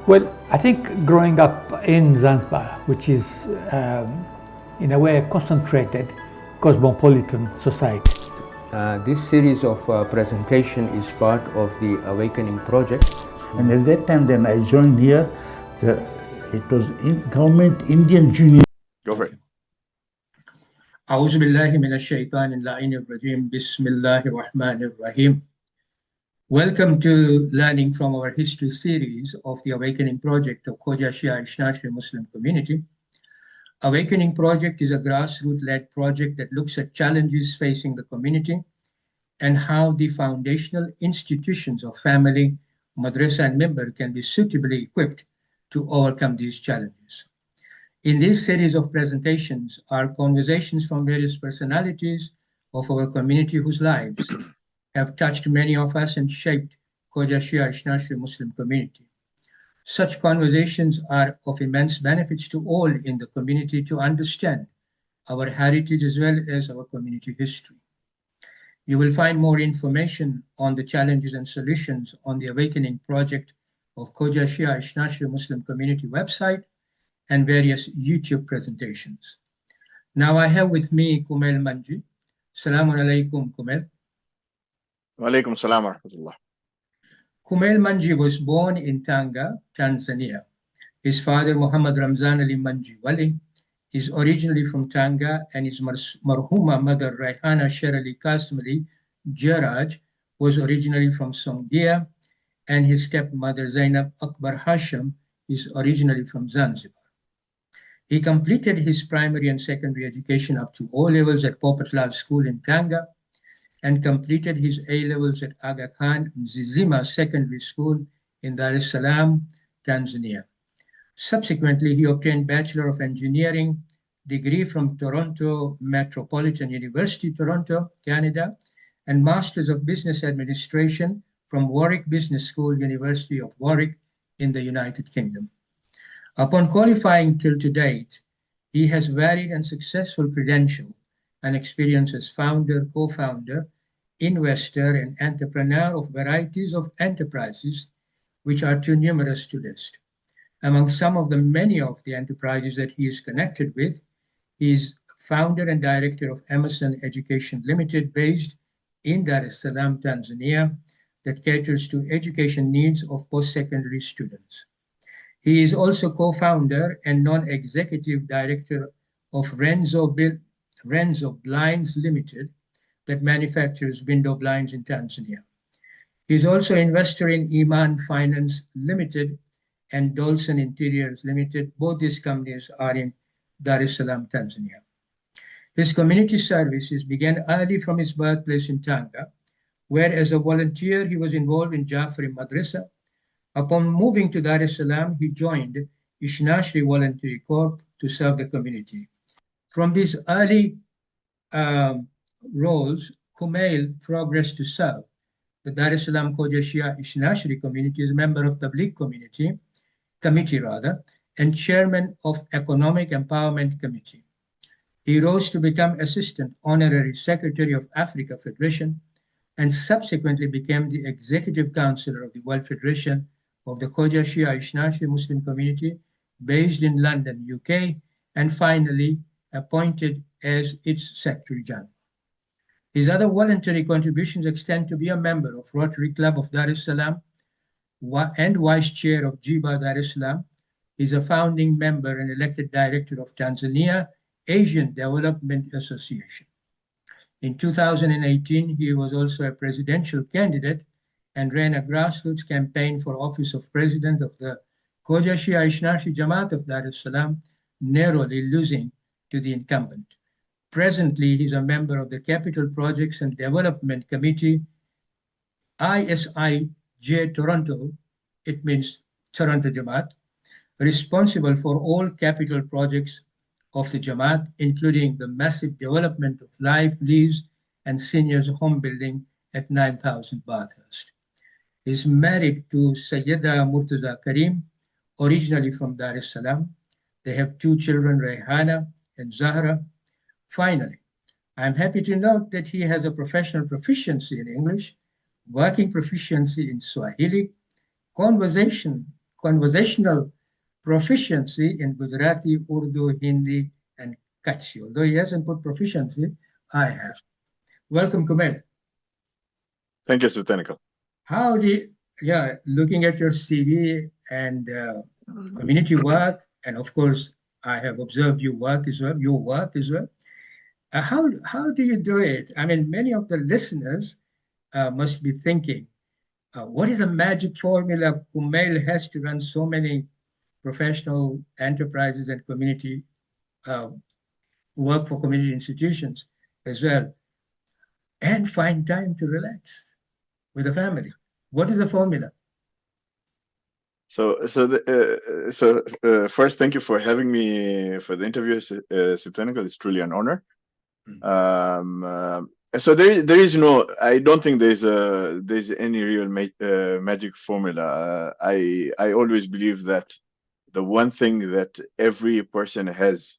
Well, I think growing up in Zanzibar, which is in a way a concentrated cosmopolitan society. This series of presentation is part of the Awakening Project. And at that time, then I joined here. It was government Indian Junior. Go for it. أعوذ بالله من الشيطان اللعين الرجيم بسم الله الرحمن الرحيم. Welcome to learning from our history series of the Awakening Project of Khoja Shia Ishnashri Muslim Community. Awakening Project is a grassroots-led project that looks at challenges facing the community and how the foundational institutions of family, madrasa and member can be suitably equipped to overcome these challenges. In this series of presentations are conversations from various personalities of our community whose lives have touched many of us and shaped Khoja Shia Ishnashri Muslim community. Such conversations are of immense benefits to all in the community to understand our heritage as well as our community history. You will find more information on the challenges and solutions on the Awakening Project of Khoja Shia Ishnashri Muslim community website and various YouTube presentations. Now I have with me Kumail Manji. Salamun Alaykum, Kumail. Wa alaikum salam wa rahmatullah. Kumail Manji was born in Tanga, Tanzania. His father, Muhammad Ramzan Ali Manji Wali, is originally from Tanga, and his marhuma mother, Raihana Sher Ali Qasim Ali Jaraj, was originally from Songdia, and his stepmother, Zainab Akbar Hashim, is originally from Zanzibar. He completed his primary and secondary education up to O levels at Popatlal School in Tanga, and completed his A-levels at Aga Khan Mzizima Secondary School in Dar-es-Salaam, Tanzania. Subsequently, he obtained Bachelor of Engineering degree from Toronto Metropolitan University, Toronto, Canada, and Masters of Business Administration from Warwick Business School, University of Warwick in the United Kingdom. Upon qualifying till to date, he has varied and successful credential and experience as founder, co-founder, investor, and entrepreneur of varieties of enterprises, which are too numerous to list. Among some of the many of the enterprises that he is connected with, he is founder and director of Emerson Education Limited, based in Dar-es-Salaam, Tanzania, that caters to education needs of post-secondary students. He is also co-founder and non-executive director of Renzo Blinds Limited, that manufactures window blinds in Tanzania. He is also investor in Iman Finance Limited and Dolson Interiors Limited. Both these companies are in Dar-es-Salaam, Tanzania. His community services began early from his birthplace in Tanga, where as a volunteer he was involved in Jafri Madrasa. Upon moving to Dar-es-Salaam, he joined Ishnashri Voluntary Corps to serve the community. From these early roles, Kumail progressed to serve the Dar-es-Salaam Khoja Shia Ishnashri community as a member of the Tabligh Committee, and chairman of Economic Empowerment Committee. He rose to become Assistant Honorary Secretary of Africa Federation and subsequently became the Executive Counselor of the World Federation of the Khoja Shia Ishnashri Muslim Community based in London, UK, and finally appointed as its Secretary General. His other voluntary contributions extend to be a member of Rotary Club of Dar-es-Salaam and Vice Chair of Jiba Dar-es-Salaam. He's a founding member and elected director of Tanzania Asian Development Association. In 2018, he was also a presidential candidate and ran a grassroots campaign for office of president of the Khoja Shia Ishnashri Jamaat of Dar-es-Salaam, narrowly losing to the incumbent. Presently, he's a member of the Capital Projects and Development Committee, ISIJ Toronto, it means Toronto Jamaat, responsible for all capital projects of the Jamaat, including the massive development of life leaves and seniors home building at 9000 Bathurst. He's married to Sayyida Murtaza Karim, originally from Dar-es-Salaam. They have two children, Rehana and Zahra. Finally, I'm happy to note that he has a professional proficiency in English, working proficiency in Swahili, conversational proficiency in Gujarati, Urdu, Hindi, and Kutchi. Although he hasn't put proficiency, I have. Welcome, Kumail. Thank you, Sibtain. How do you, looking at your CV and community work, and of course, I have observed your work as well. How do you do it? I mean, many of the listeners must be thinking, what is the magic formula Kumail has to run so many professional enterprises and community work for community institutions as well, and find time to relax with the family? What is the formula? So first, thank you for having me for the interview, Sibtain. It's truly an honor. So there is no, I don't think there's any real magic formula. I always believe that the one thing that every person has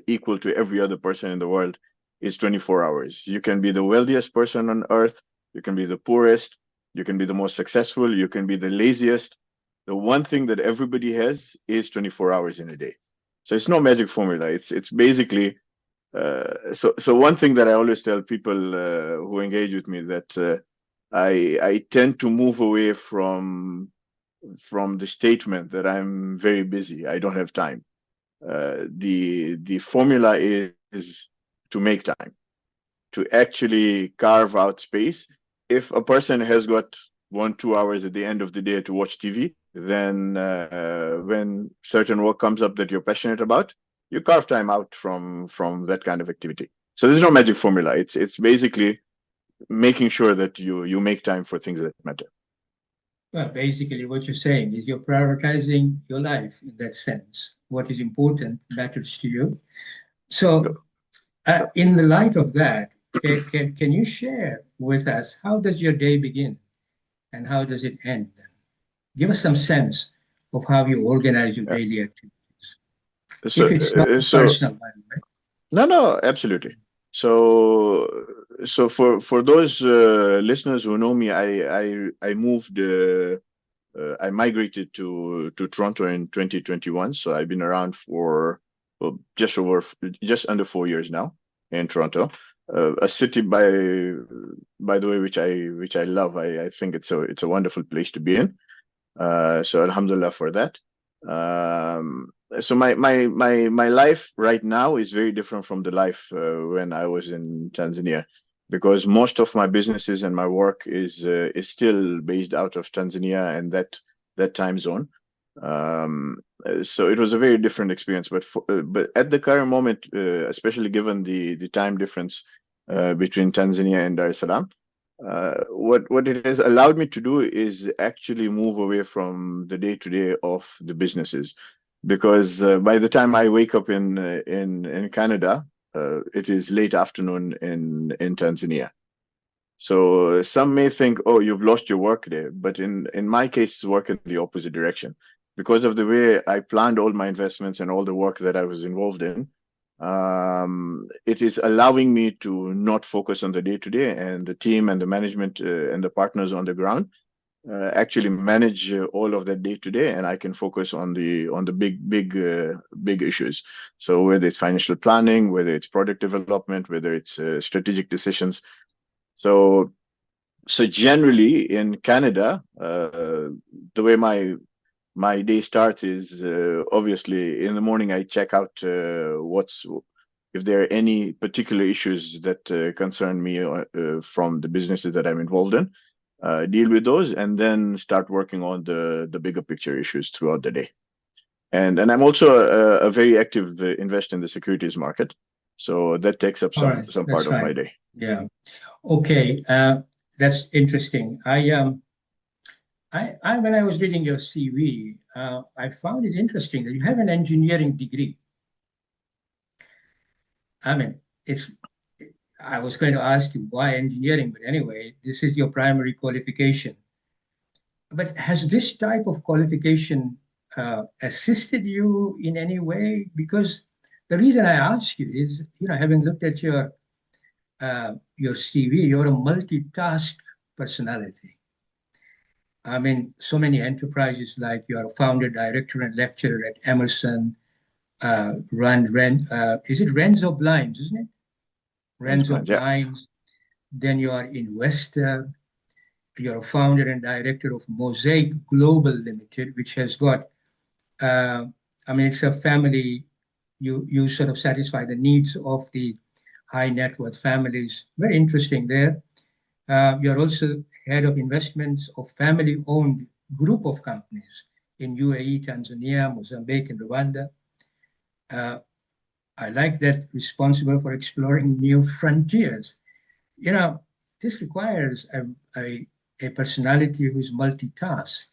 equal to every other person in the world is 24 hours. You can be the wealthiest person on earth, you can be the poorest, you can be the most successful, you can be the laziest. The one thing that everybody has is 24 hours in a day. So it's no magic formula. It's basically so one thing that I always tell people who engage with me, that I tend to move away from the statement that I'm very busy, I don't have time. The formula is to make time, to actually carve out space. If a person has got 1-2 hours at the end of the day to watch TV, then when certain work comes up that you're passionate about, you carve time out from that kind of activity. So there's no magic formula. It's basically making sure that you make time for things that matter. Well, basically what you're saying is you're prioritizing your life in that sense. What is important matters to you. So in the light of that, can you share with us, how does your day begin and how does it end? Give us some sense of how you organize your daily activities. If it's not personal, by the way. No, absolutely. So for those listeners who know me, I moved, I migrated to Toronto in 2021. So I've been around for just under 4 years now in Toronto, a city by the way which I love. I think it's a wonderful place to be in. So alhamdulillah for that. So my life right now is very different from the life when I was in Tanzania, because most of my businesses and my work is still based out of Tanzania and that time zone. So it was a very different experience. But at the current moment, especially given the time difference between Tanzania and Dar-es-Salaam, what it has allowed me to do is actually move away from the day-to-day of the businesses, because by the time I wake up in Canada, it is late afternoon in Tanzania. So some may think, oh, you've lost your work day, but in my case, it's work in the opposite direction. Because of the way I planned all my investments and all the work that I was involved in, it is allowing me to not focus on the day-to-day, and the team and the management and the partners on the ground actually manage all of that day-to-day, and I can focus on the big issues. So whether it's financial planning, whether it's product development, whether it's strategic decisions. So generally in Canada, the way my day starts is obviously in the morning I check out if there are any particular issues that concern me from the businesses that I'm involved in, deal with those, and then start working on the bigger picture issues throughout the day. And I'm also a very active investor in the securities market, so that takes up some part of my day. Yeah. Okay. That's interesting. When I was reading your CV, I found it interesting that you have an engineering degree. I mean, I was going to ask you why engineering, but anyway, this is your primary qualification. But has this type of qualification assisted you in any way? Because the reason I ask you is, having looked at your CV, you're a multitask personality. I mean, so many enterprises, like you are a founder, director, and lecturer at Emerson, is it Renzo Blinds, isn't it? Renzo Yeah. Blinds. Then you are investor. You're a founder and director of Mosaic Global Limited, which has got, I mean, it's a family. You sort of satisfy the needs of the high net worth families. Very interesting there. You're also head of investments of family-owned group of companies in UAE, Tanzania, Mozambique, and Rwanda. I like that, responsible for exploring new frontiers. You know, this requires a personality who's multitasked.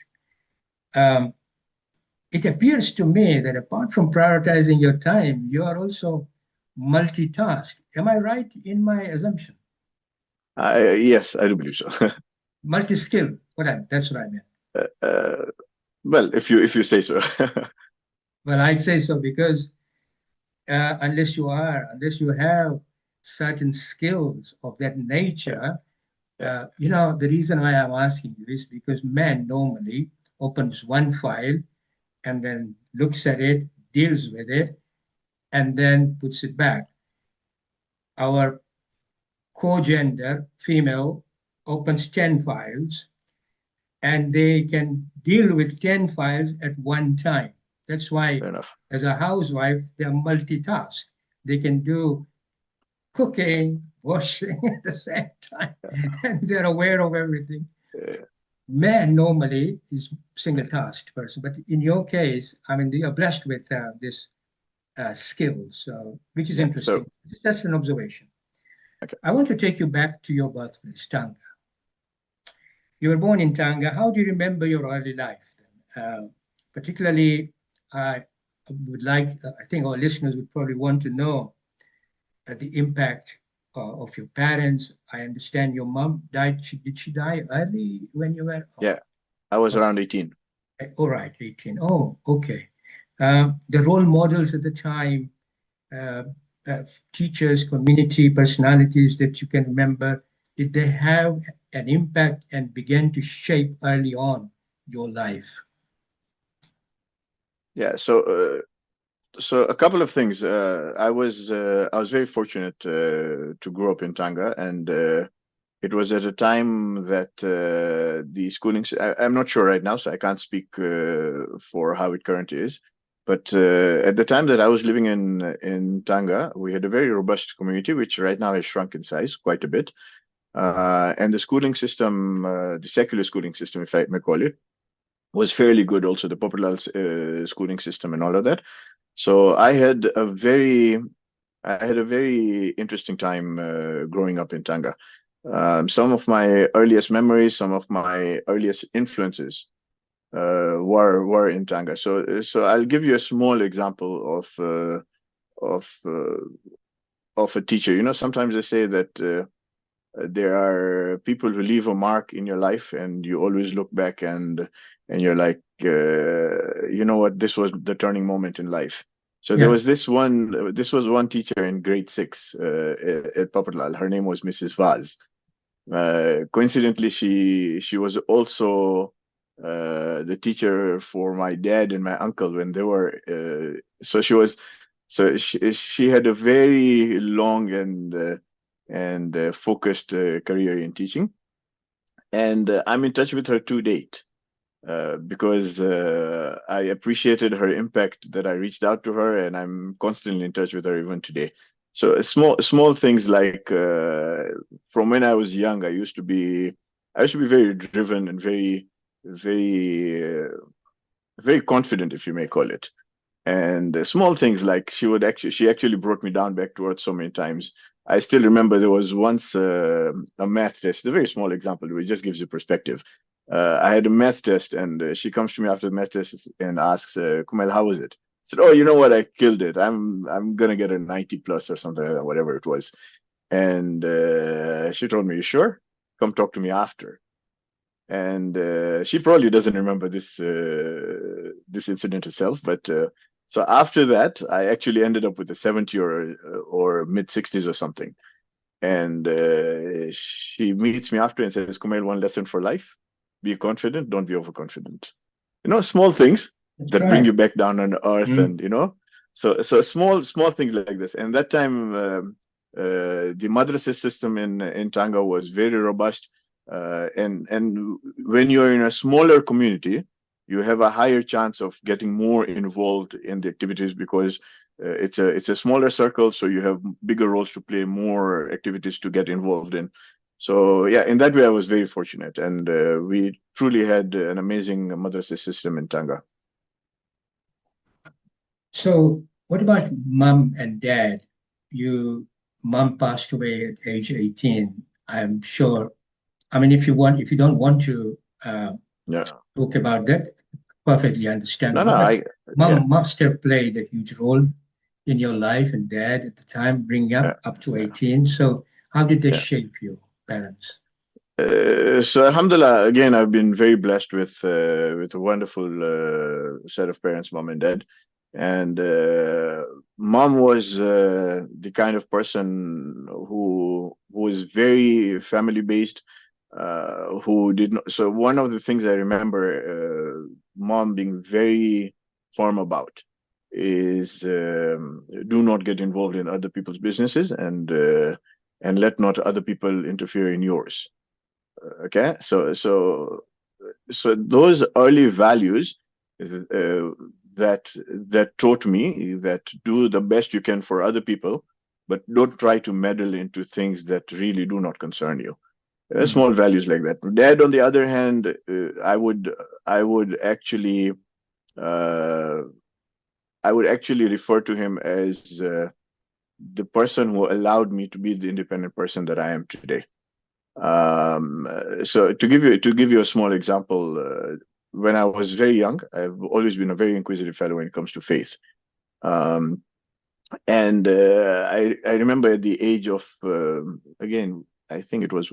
It appears to me that apart from prioritizing your time, you are also multitasked. Am I right in my assumption? Yes, I do believe so. Multi-skill. That's what I meant. Well, if you say so. Well, I'd say so because unless you have certain skills of that nature, you know, the reason why I'm asking you is because man normally opens one file and then looks at it, deals with it, and then puts it back. Our co-gender, female, opens 10 files and they can deal with 10 files at one time. That's why, as a housewife, they're multitasked. They can do cooking, washing at the same time, and they're aware of everything. Man normally is single-tasked person, but in your case, I mean, you are blessed with this skill, so which is interesting. So, that's an observation. Okay. I want to take you back to your birthplace, Tanga. You were born in Tanga. How do you remember your early life? Particularly, I would like, I think our listeners would probably want to know the impact of your parents. I understand your mom died. Did she die early when you were? Yeah, I was around 18. All right, 18. Oh, okay. The role models at the time, teachers, community personalities that you can remember, did they have an impact and began to shape early on your life? Yeah, so a couple of things. I was very fortunate to grow up in Tanga, and it was at a time that the schooling. I'm not sure right now, so I can't speak for how it currently is. But at the time that I was living in Tanga, we had a very robust community, which right now has shrunk in size quite a bit. And the schooling system, the secular schooling system, if I may call it, was fairly good. Also, the popular schooling system and all of that. So I had a very interesting time growing up in Tanga. Some of my earliest memories, some of my earliest influences were in Tanga. So I'll give you a small example of a teacher. You know, sometimes they say that there are people who leave a mark in your life, and you always look back and you're like, you know what, this was the turning moment in life. So there was this was one teacher in grade 6 at Papatlal. Her name was Mrs. Vaz. Coincidentally, she was also the teacher for my dad and my uncle when they were. She had a very long and focused career in teaching, and I'm in touch with her to date. Because I appreciated her impact that I reached out to her, and I'm constantly in touch with her even today. So small things like from when I was young, I used to be very driven and very confident, if you may call it. And small things like she actually brought me down back to earth so many times. I still remember there was once a math test, a very small example, which just gives you perspective. I had a math test, and she comes to me after the math test and asks, Kumail, how was it? I said, oh, you know what? I killed it. I'm going to get a 90 plus or something like that, whatever it was. And she told me, you sure? Come talk to me after. And she probably doesn't remember this incident itself, but so after that, I actually ended up with a 70 or mid 60s or something. And she meets me after and says, Kumail, one lesson for life. be confident, don't be overconfident. Small things that bring you back down on earth, and so small things like this. And that time, the madrasa system in Tanga was very robust, and when you're in a smaller community, you have a higher chance of getting more involved in the activities, because it's a smaller circle, so you have bigger roles to play, more activities to get involved in. So yeah, in that way, I was very fortunate, and we truly had an amazing madrasa system in Tanga. So what about mom and dad? Mom passed away at age 18. I'm sure. I mean, if you don't want to talk about that, perfectly understandable. Mom must have played a huge role in your life, and dad at the time, bringing up to 18. So how did they shape you, parents? So alhamdulillah, again, I've been very blessed with a wonderful set of parents, mom and dad. And mom was the kind of person who was very family based, who did not. So one of the things I remember mom being very firm about is do not get involved in other people's businesses, and let not other people interfere in yours. Okay, so those early values that taught me that do the best you can for other people, but don't try to meddle into things that really do not concern you. Small values like that. Dad, on the other hand, I would actually refer to him as the person who allowed me to be the independent person that I am today. So to give you a small example, when I was very young, I've always been a very inquisitive fellow when it comes to faith. And I remember at the age of, again, I think it was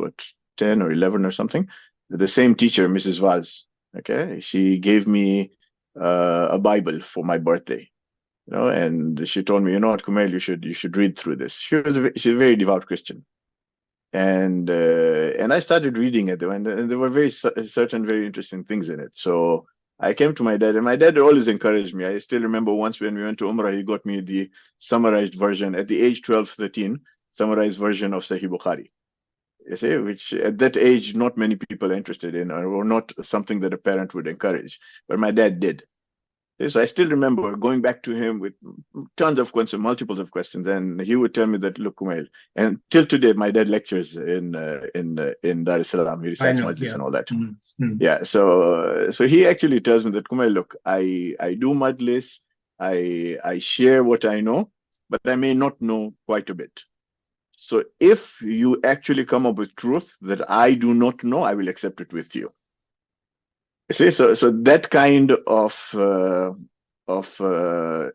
10 or 11 or something, the same teacher, Mrs. Vaz, okay, she gave me a Bible for my birthday, and she told me, what, Kumail, you should read through this. She's a very devout Christian. And I started reading it, and there were certain very interesting things in it. So I came to my dad, and my dad always encouraged me. I still remember once when we went to Umrah, he got me the summarized version at the age 12, 13, summarized version of Sahih Bukhari. You see, which at that age, not many people are interested in, or not something that a parent would encourage, but my dad did. So I still remember going back to him with tons of questions, multiples of questions, and he would tell me that, look, Kumail, and till today, my dad lectures in Dar-es-Salaam. He recites Majlis and all that. Yeah, so he actually tells me that, Kumail, look, I do Majlis, I share what I know, but I may not know quite a bit. So if you actually come up with truth that I do not know, I will accept it with you. See, so that kind of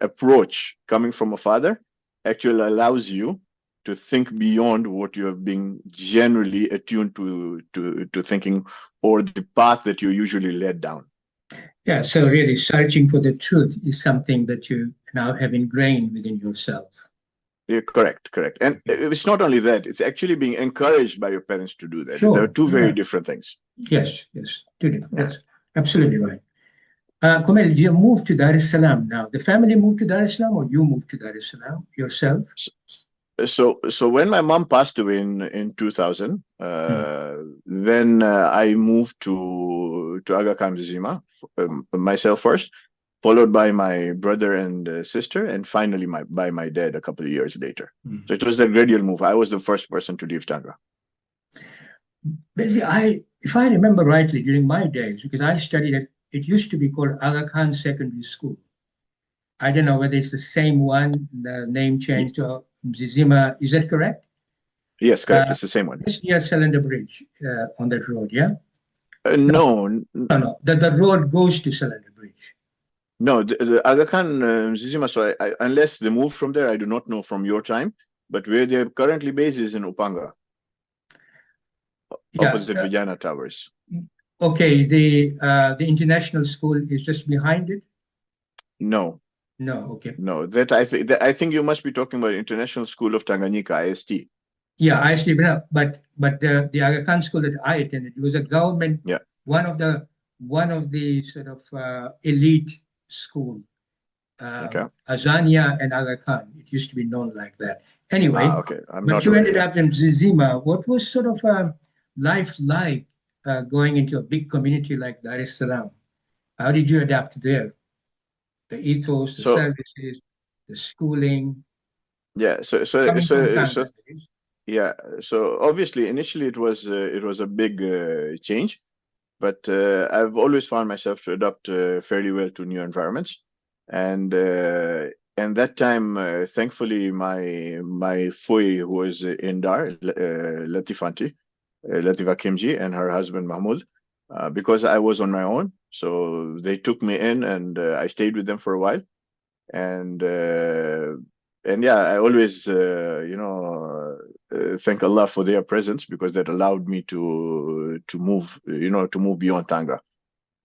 approach coming from a father actually allows you to think beyond what you have been generally attuned to thinking, or the path that you usually led down. Yeah, so really searching for the truth is something that you now have ingrained within yourself. Yeah, correct. And it's not only that, it's actually being encouraged by your parents to do that. Sure. There are two very different things. Yes, two different. Yeah. Yes, absolutely right. Kumail, you moved to Dar-es-Salaam now. The family moved to Dar-es-Salaam, or you moved to Dar-es-Salaam yourself? So when my mom passed away in 2000, then I moved to Aga Khan Zima, myself first, followed by my brother and sister, and finally by my dad a couple of years later. So it was a gradual move. I was the first person to leave Tanga. Basically, if I remember rightly, during my days, because I studied at, it used to be called Aga Khan Secondary School. I don't know whether it's the same one, the name changed to Zima. Is that correct? Yes, correct. It's the same one. It's near Cylinder Bridge on that road, yeah? No. The road goes to Cylinder Bridge. No, the Aga Khan Zima, so unless they moved from there, I do not know from your time, but where they're currently based is in Upanga, opposite Vijayana Towers. Okay, the international school is just behind it? No. No, okay. No, I think you must be talking about International School of Tanganyika, IST. Yeah, IST, but the Aga Khan school that I attended, it was a government one of the sort of elite school, Okay. Azania and Aga Khan. It used to be known like that. Anyway, Okay. I'm but not you aware, ended yeah. up in Zizima. What was sort of life like going into a big community like Dar-es-Salaam? How did you adapt there? The ethos, the So services, the schooling, yeah, coming from Tanga, that is. yeah, so obviously initially it was a big change, but I've always found myself to adapt fairly well to new environments, and that time, thankfully, my Foy, who was in Dar, Latifa Kimji, and her husband Mahmoud, because I was on my own, so they took me in, and I stayed with them for a while, and yeah, I always thank Allah for their presence, because that allowed me to move, to move beyond Tanga,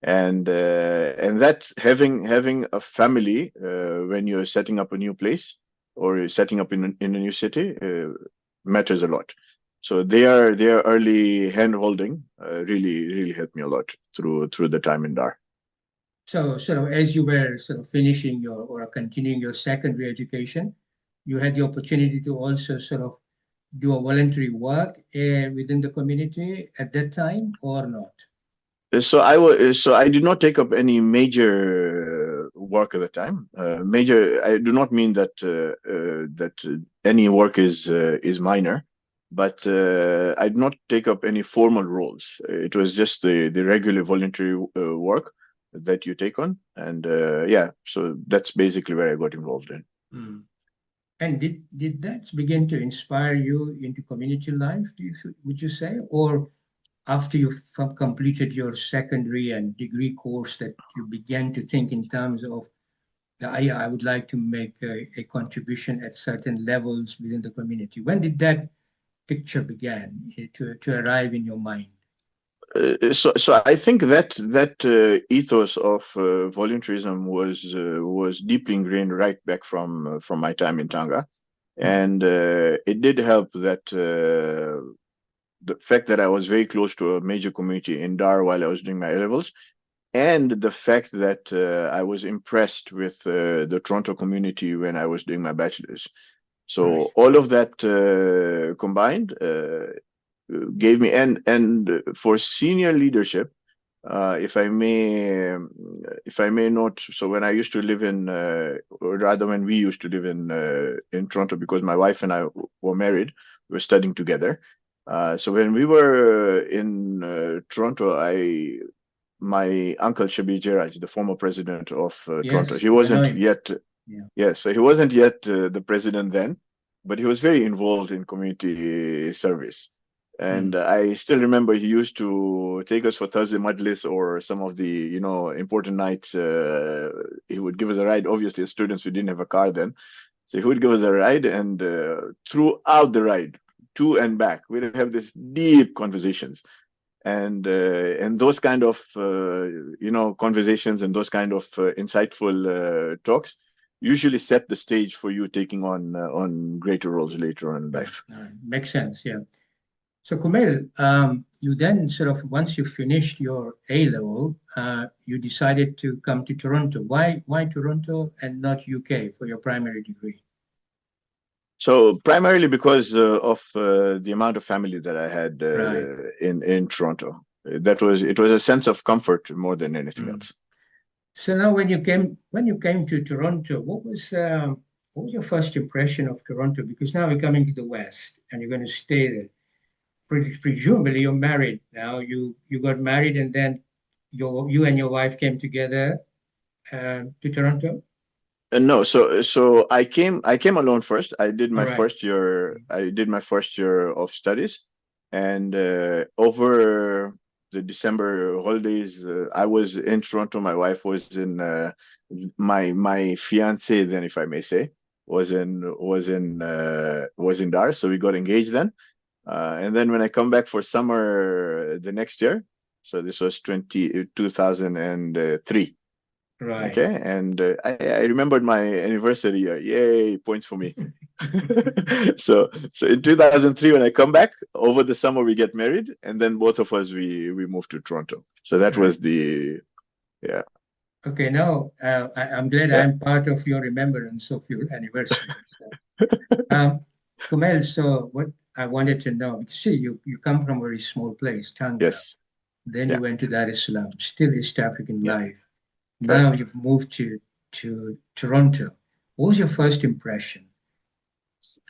and that having a family when you're setting up a new place or setting up in a new city matters a lot. So their early hand holding really helped me a lot through the time in Dar. So sort of as you were sort of finishing your or continuing your secondary education, you had the opportunity to also sort of do a voluntary work within the community at that time or not? So I did not take up any major work at the time. Major, I do not mean that any work is minor, but I did not take up any formal roles. It was just the regular voluntary work that you take on, and yeah, so that's basically where I got involved in. Mm. And did that begin to inspire you into community life, would you say? Or after you completed your secondary and degree course that you began to think in terms of I would like to make a contribution at certain levels within the community? When did that picture began to arrive in your mind? So I think that ethos of voluntarism was deeply ingrained right back from my time in Tanga, and it did help that the fact that I was very close to a major community in Dar while I was doing my A-levels, and the fact that I was impressed with the Toronto community when I was doing my bachelor's. So Right. all of that combined gave me, and for senior leadership, if I may note, so when I used to live in, or rather when we used to live in Toronto, because my wife and I were married, we were studying together. So when we were in Toronto, my uncle Shabi Jairaj, the former president of Toronto, Yes, he I know wasn't him. yet, Yeah. yes, so he wasn't yet the president then, but he was very involved in community service. And I still remember he used to take us for Thursday Majlis or some of the, important nights. He would give us a ride. Obviously, as students, we didn't have a car then. So he would give us a ride, and throughout the ride, to and back, we'd have these deep conversations. And those kind of, conversations and those kind of insightful talks usually set the stage for you taking on greater roles later on in life. Makes sense, yeah. So Kumail, you then sort of, once you finished your A-level, you decided to come to Toronto. Why Toronto and not UK for your primary degree? So primarily because of the amount of family that I had Right. in Toronto. It was a sense of comfort more than anything else. So now, when you came to Toronto, what was your first impression of Toronto? Because now you're coming to the West and you're going to stay there. Presumably, you're married now. You got married, and then you and your wife came together to Toronto. No, so I came alone first. I did my All right. first year. I did my first year of studies, and over the December holidays, I was in Toronto. My wife was in my fiance then, if I may say, was in Dar. So we got engaged then, and then when I come back for summer the next year, so this was 2003. Right. Okay, and I remembered my anniversary year. Yay, points for me. So in 2003, when I come back over the summer, we get married, and then both of us we moved to Toronto. So that was the yeah. Okay, now I'm glad Yeah. I'm part of your remembrance of your anniversary. Kumail, so what I wanted to know, see, you come from a very small place, Tanga. Yes. Then Yeah. you went to Dar-es-Salaam, still East African Yeah. life. Now Correct. you've moved to Toronto. What was your first impression?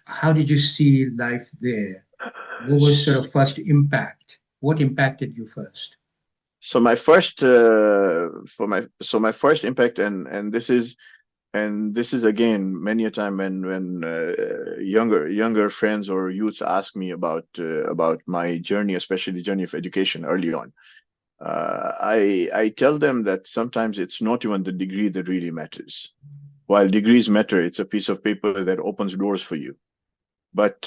How did you see life there? What was sort of first impact? What impacted you first? So my first my first impact, and this is again many a time when younger friends or youths ask me about my journey, especially the journey of education early on. I tell them that sometimes it's not even the degree that really matters. While degrees matter, it's a piece of paper that opens doors for you. But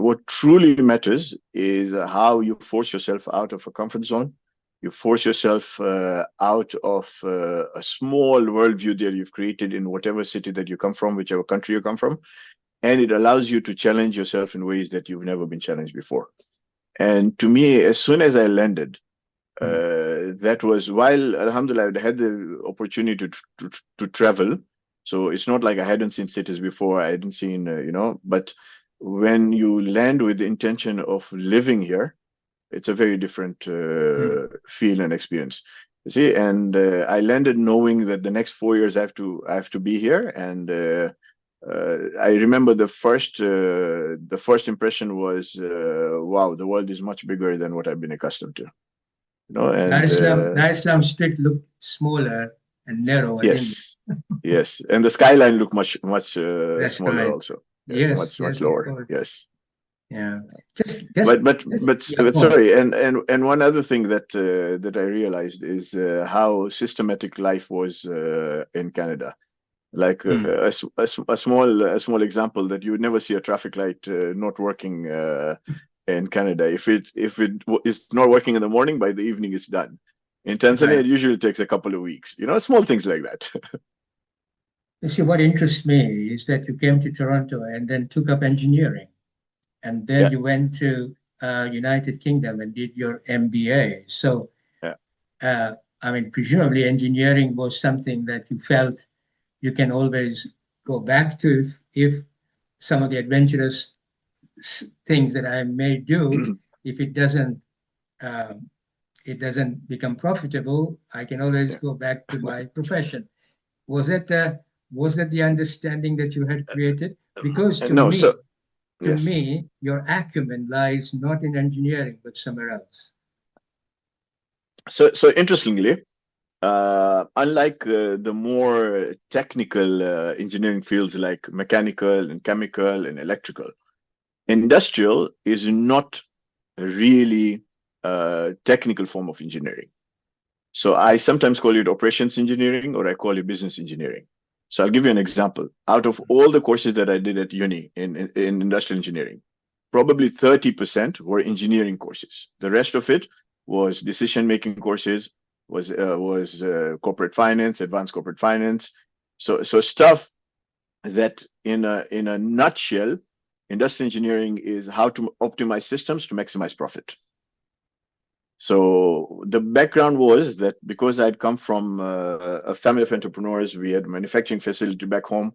what truly matters is how you force yourself out of a comfort zone. You force yourself out of a small worldview that you've created in whatever city that you come from, whichever country you come from, and it allows you to challenge yourself in ways that you've never been challenged before. And to me, as soon as I landed, that was while Alhamdulillah I had the opportunity to travel. So it's not like I hadn't seen cities before. I hadn't seen but when you land with the intention of living here, it's a very different feel and experience. You see, and I landed knowing that the next 4 years I have to be here, and I remember the first impression was, wow, the world is much bigger than what I've been accustomed to. And Dar-es-Salaam Street looked smaller and narrower. Yes, yes, and the skyline looked much smaller right. also. Yes, much lower. Yes. Yeah. But sorry, and one other thing that I realized is how systematic life was in Canada. Like a small example that you would never see a traffic light not working in Canada. If it is not working in the morning, by the evening it's done. In Tanzania, It usually takes a couple of weeks. Small things like that. You see, what interests me is that you came to Toronto and then took up engineering, and then you went to United Kingdom and did your MBA. So, I mean, presumably engineering was something that you felt you can always go back to if some of the adventurous things that I may do, if it doesn't become profitable, I can always go back to my profession. Was that the understanding that you had created? Because to me, your acumen lies not in engineering but somewhere else. So interestingly, unlike the more technical engineering fields like mechanical and chemical and electrical, industrial is not really a technical form of engineering. So I sometimes call it operations engineering, or I call it business engineering. So I'll give you an example. Out of all the courses that I did at uni in industrial engineering, probably 30% were engineering courses. The rest of it was decision-making courses, was corporate finance, advanced corporate finance. So stuff that in a nutshell, industrial engineering is how to optimize systems to maximize profit. So the background was that because I'd come from a family of entrepreneurs, we had a manufacturing facility back home.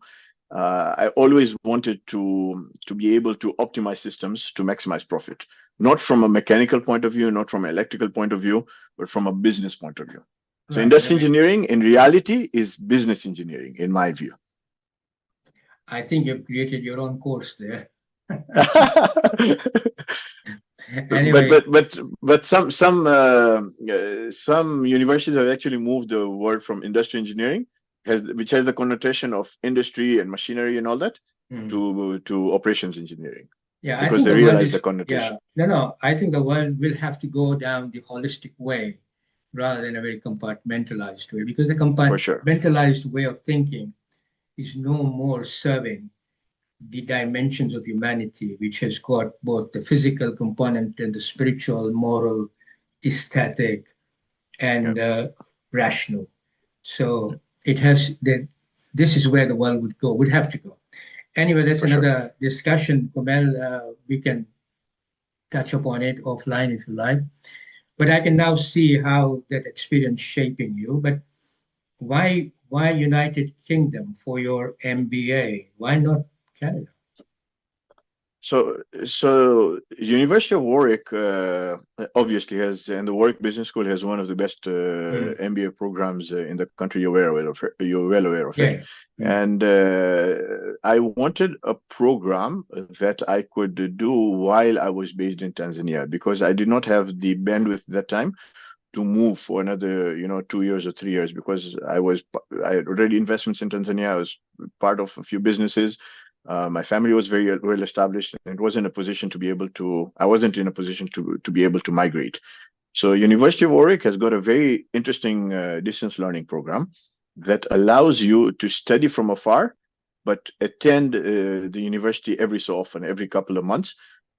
I always wanted to be able to optimize systems to maximize profit, not from a mechanical point of view, not from an electrical point of view, but from a business point of view. So industrial engineering in reality is business engineering, in my view. I think you've created your own course there. Anyway. But some universities have actually moved the word from industrial engineering, which has the connotation of industry and machinery and all that, to operations engineering. Yeah, because they realize the connotation. Yeah, no, I think the world will have to go down the holistic way rather than a very compartmentalized way, because the compartmentalized way of thinking is no more serving the dimensions of humanity, which has got both the physical component and the spiritual, moral, aesthetic, and rational. So it has that this is where the world would have to go. Anyway, that's another discussion, Kumail. We can touch upon it offline if you like. But I can now see how that experience shaping you. But why United Kingdom for your MBA? Why not Canada? So University of Warwick obviously has, and the Warwick Business School has one of the best MBA programs in the country. You're well aware of it. And I wanted a program that I could do while I was based in Tanzania, because I did not have the bandwidth at that time to move for another 2 years or 3 years, because I had already investments in Tanzania. I was part of a few businesses. My family was very well established, and it wasn't a position to be able to. I wasn't in a position to be able to migrate. So University of Warwick has got a very interesting distance learning program that allows you to study from afar, but attend the university every so often, every couple of months,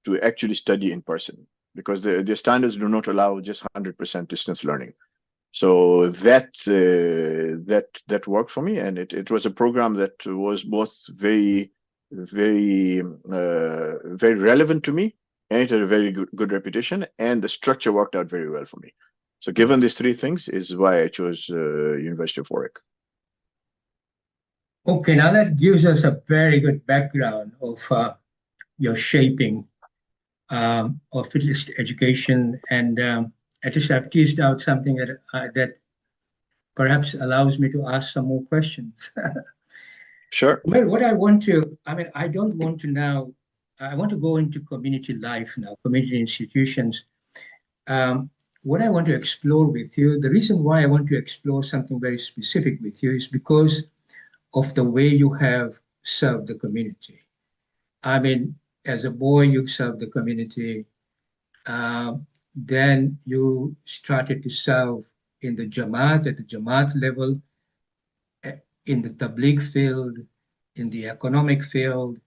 to actually study in person, because the standards do not allow just 100% distance learning. So that worked for me, and it was a program that was both very relevant to me, and it had a very good reputation, and the structure worked out very well for me. So given these three things is why I chose University of Warwick. Okay, now that gives us a very good background of your shaping of at least education, and I've teased out something that perhaps allows me to ask some more questions. Sure. Well, what I want to, I don't want to now, I want to go into community life now, community institutions. What I want to explore with you, the reason why I want to explore something very specific with you is because of the way you have served the community. As a boy, you served the community. Then you started to serve in the Jamaat, at the Jamaat level, in the Tabligh field, in the economic field,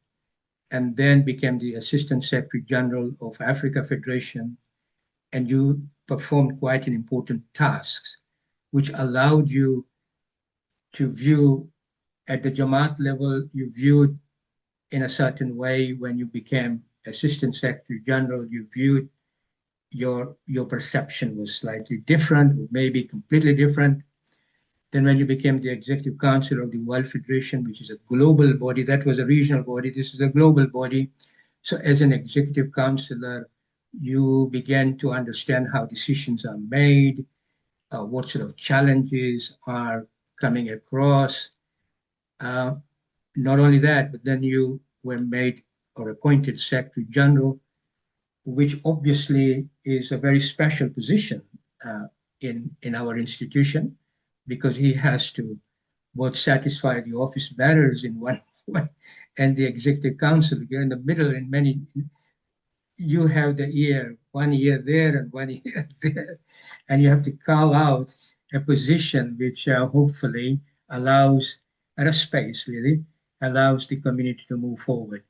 and then became the Assistant Secretary General of Africa Federation. And you performed quite an important tasks, which allowed you to view at the Jamaat level, you viewed in a certain way. When you became Assistant Secretary General, you viewed your perception was slightly different, maybe completely different. Then when you became the Executive Council of the World Federation, which is a global body, that was a regional body, this is a global body. So as an Executive Councillor, you began to understand how decisions are made, what sort of challenges are coming across. Not only that, but then you were made or appointed Secretary General, which obviously is a very special position in our institution, because he has to both satisfy the office bearers in one and the Executive Council. You're in the middle in many, you have the ear, 1 year there and 1 year there, and you have to carve out a position which hopefully allows, at a space really, allows the community to move forward.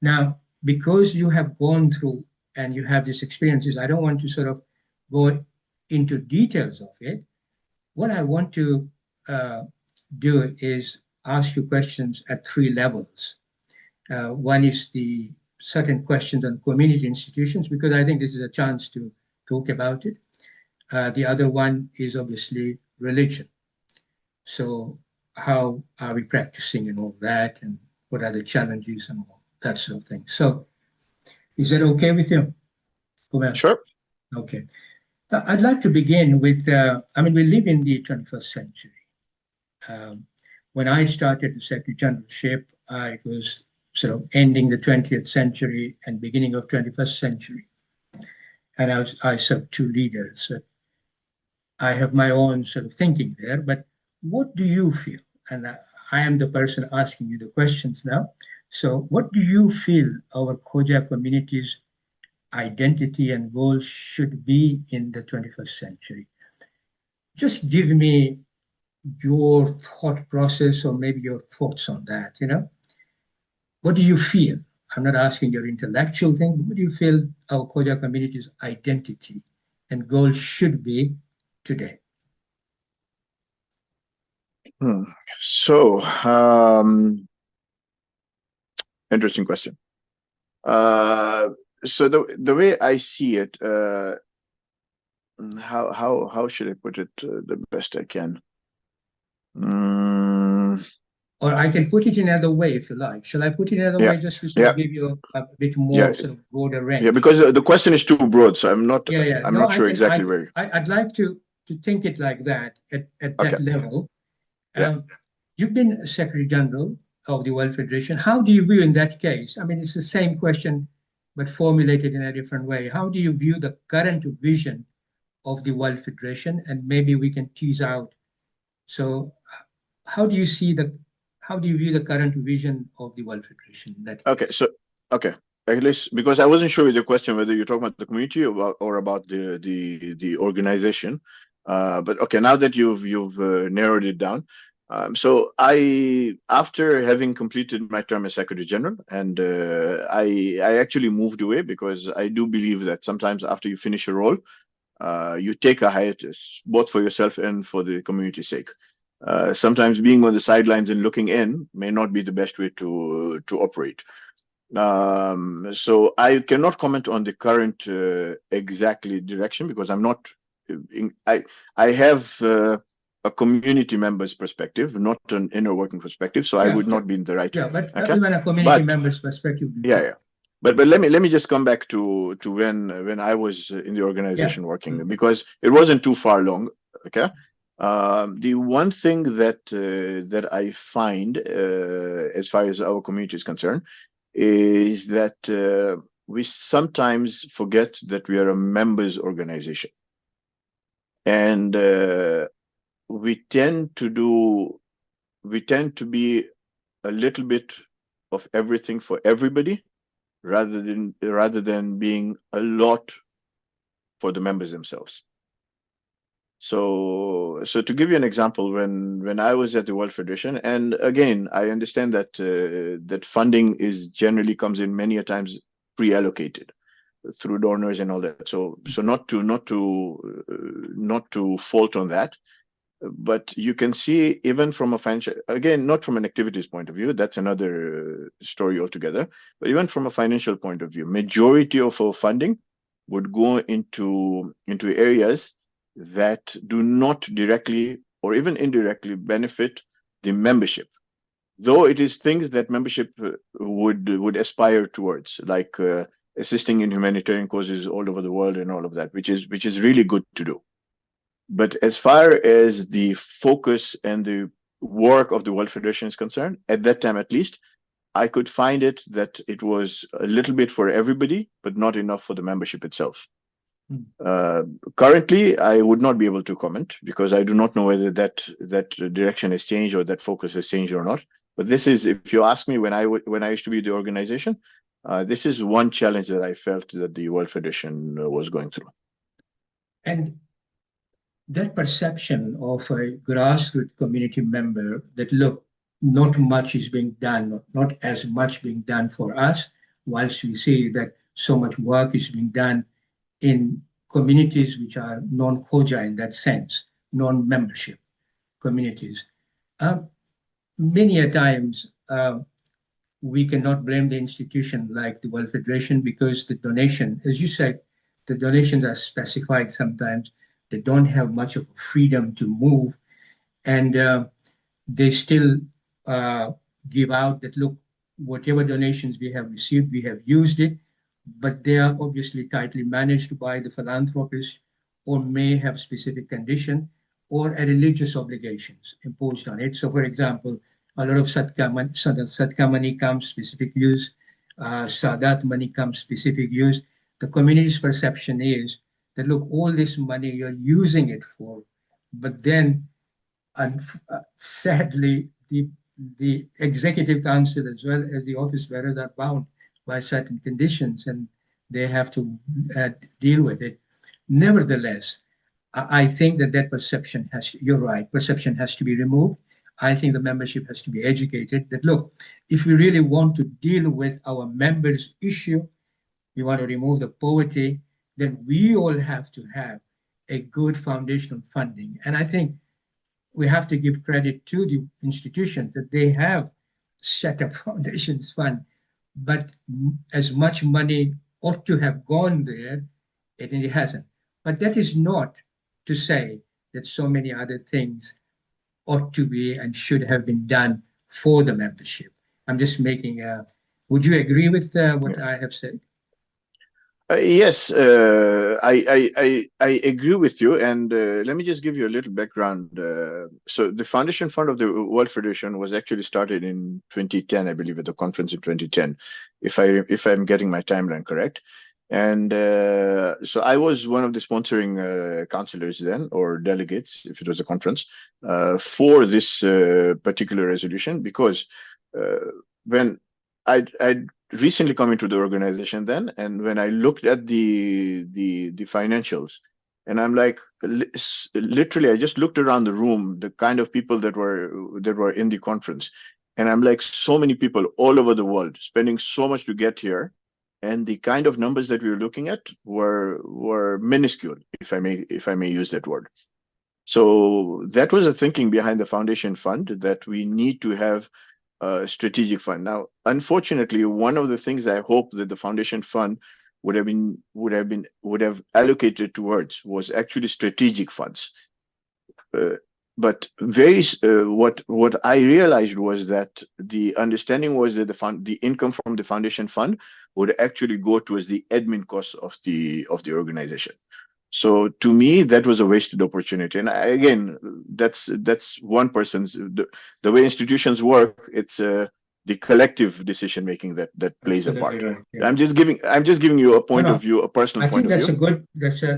Now, because you have gone through and you have these experiences, I don't want to sort of go into details of it. What I want to do is ask you questions at 3 levels. One is the certain questions on community institutions, because I think this is a chance to talk about it. The other one is obviously religion. So how are we practicing and all that, and what are the challenges and all that sort of thing. So is that okay with you? Kumail? Sure. Okay. I'd like to begin with, we live in the 21st century. When I started the Secretary Generalship, it was sort of ending the 20th century and beginning of 21st century. And I served 2 leaders. So I have my own sort of thinking there, but what do you feel? And I am the person asking you the questions now. So what do you feel our Khoja community's identity and goals should be in the 21st century? Just give me your thought process, or maybe your thoughts on that, What do you feel? I'm not asking your intellectual thing, but what do you feel our Khoja community's identity and goals should be today? So, interesting question. So the way I see it, how should I put it the best I can? Or I can put it in another way if you like. Shall I put it in another way just to sort of give you a bit more sort of broader range? Yeah, because the question is too broad, so I'm not. I'm not sure exactly where. I'd like to think it like that at that level. You've been Secretary General of the World Federation. How do you view in that case? I mean, it's the same question, but formulated in a different way. How do you view the current vision of the World Federation? And maybe we can tease out. So how do you view the current vision of the World Federation? At least because I wasn't sure with your question whether you're talking about the community or about the organization. But okay, now that you've narrowed it down. So after having completed my term as Secretary General, and I actually moved away because I do believe that sometimes after you finish a role, you take a hiatus, both for yourself and for the community's sake. Sometimes being on the sidelines and looking in may not be the best way to operate. So I cannot comment on the current exactly direction because I'm not. I have a community member's perspective, not an inner working perspective. So I would not be in the right. Yeah, but even a community member's perspective. But let me just come back to when I was in the organization working, because it wasn't too far long. Okay. The one thing that I find as far as our community is concerned is that we sometimes forget that we are a members organization, and we tend to be a little bit of everything for everybody, rather than being a lot for the members themselves. So to give you an example, when I was at the World Federation, and again, I understand that that funding generally comes in many a times pre-allocated through donors and all that. So not to fault on that, but you can see even from a financial, again, not from an activities point of view, that's another story altogether, but even from a financial point of view, majority of our funding would go into areas that do not directly or even indirectly benefit the membership, though it is things that membership would aspire towards, like assisting in humanitarian causes all over the world and all of that, which is really good to do. But as far as the focus and the work of the World Federation is concerned, at that time at least, I could find it that it was a little bit for everybody, but not enough for the membership itself. Currently, I would not be able to comment because I do not know whether that direction has changed or that focus has changed or not. But this is, if you ask me, when I used to be the organization, this is one challenge that I felt that the World Federation was going through. And that perception of a grassroots community member that, look, not much is being done, not as much being done for us, whilst we see that so much work is being done in communities which are non-Khoja in that sense, non-membership communities. Many a times, we cannot blame the institution like the World Federation because the donation, as you said, the donations are specified sometimes. They don't have much of freedom to move, and they still give out that, look, whatever donations we have received, we have used it, but they are obviously tightly managed by the philanthropist or may have specific condition or a religious obligations imposed on it. So, for example, a lot of Sadka money comes specific use, Sadat money comes specific use. The community's perception is that, look, all this money you're using it for, but then sadly, the executive council as well as the office bearers are bound by certain conditions and they have to deal with it. Nevertheless, I think that perception you're right, perception has to be removed. I think the membership has to be educated that, look, if we really want to deal with our members' issue, we want to remove the poverty, then we all have to have a good foundational funding. And I think we have to give credit to the institution that they have set up foundations fund, but as much money ought to have gone there, and it hasn't. But that is not to say that so many other things ought to be and should have been done for the membership. I'm just making a, would you agree with what I have said? Yes, I agree with you, and let me just give you a little background. So the Foundation Fund of the World Federation was actually started in 2010, I believe, at the conference in 2010, if I'm getting my timeline correct. And so I was one of the sponsoring counselors then, or delegates, if it was a conference, for this particular resolution, because when I recently come into the organization then, and when I looked at the financials, and I'm like, literally, I just looked around the room, the kind of people that were in the conference, and I'm like, so many people all over the world spending so much to get here, and the kind of numbers that we were looking at were minuscule, if I may use that word. So that was the thinking behind the Foundation Fund, that we need to have strategic fund. Now, unfortunately, one of the things I hope that the Foundation Fund would have allocated towards was actually strategic funds. But what I realized was that the understanding was that the income from the Foundation Fund would actually go towards the admin costs of the organization. So to me, that was a wasted opportunity. And again, that's one person's, the way institutions work, it's the collective decision making that plays a part. Right, yeah. I'm just giving you a point of view, a personal point of view. I think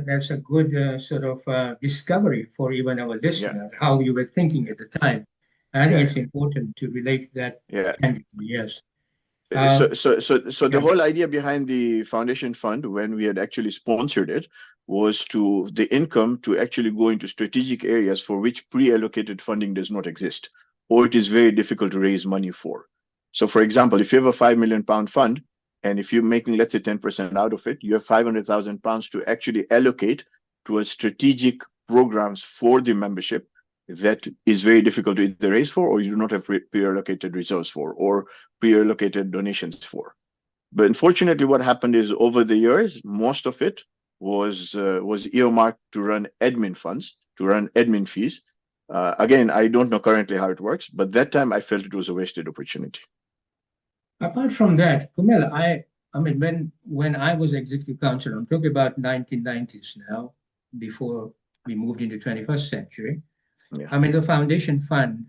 that's a good sort of discovery for even our listener, how you were thinking at the time. I think it's important to relate that candidly, yes. So the whole idea behind the Foundation Fund, when we had actually sponsored it, was to the income to actually go into strategic areas for which pre-allocated funding does not exist, or it is very difficult to raise money for. So, for example, if you have a £5 million fund, and if you're making, let's say, 10% out of it, you have £500,000 to actually allocate towards strategic programs for the membership that is very difficult to either raise for, or you do not have pre-allocated reserves for, or pre-allocated donations for. But unfortunately, what happened is over the years, most of it was earmarked to run admin funds, to run admin fees. Again, I don't know currently how it works, but that time I felt it was a wasted opportunity. Apart from that, Kumail, I mean, when I was executive council, I'm talking about 1990s now, before we moved into 21st century. Yeah. I mean, the Foundation Fund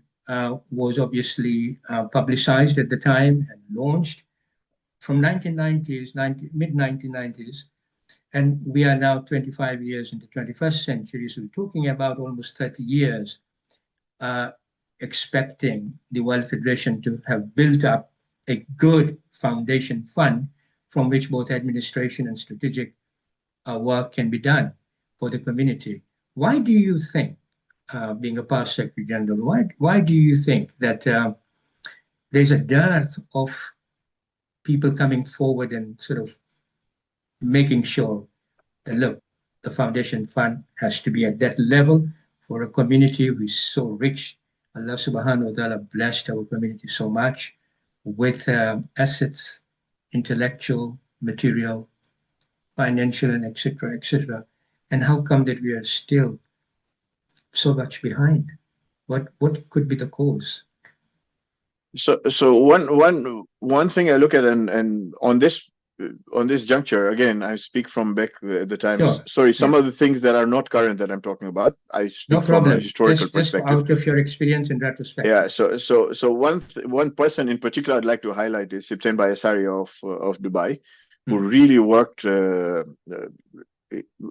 was obviously publicized at the time and launched from mid-1990s. And we are now 25 years into 21st century. So we're talking about almost 30 years expecting the World Federation to have built up a good foundation fund from which both administration and strategic work can be done for the community. Why do you think, being a past Secretary General, why do you think that there's a dearth of people coming forward and sort of making sure that, look, the Foundation Fund has to be at that level for a community who is so rich? Allah subhanahu wa ta'ala blessed our community so much with assets, intellectual, material, financial, and et cetera, et cetera. And how come that we are still so much behind? What could be the cause? So one thing I look at, and on this juncture, again, I speak from back at the time. Sure. Sorry, some of the things that are not current that I'm talking about, I speak from a historical perspective. Out of your experience in retrospect. Yeah. So one person in particular I'd like to highlight is Sibtain Panjwani of Dubai, who really worked.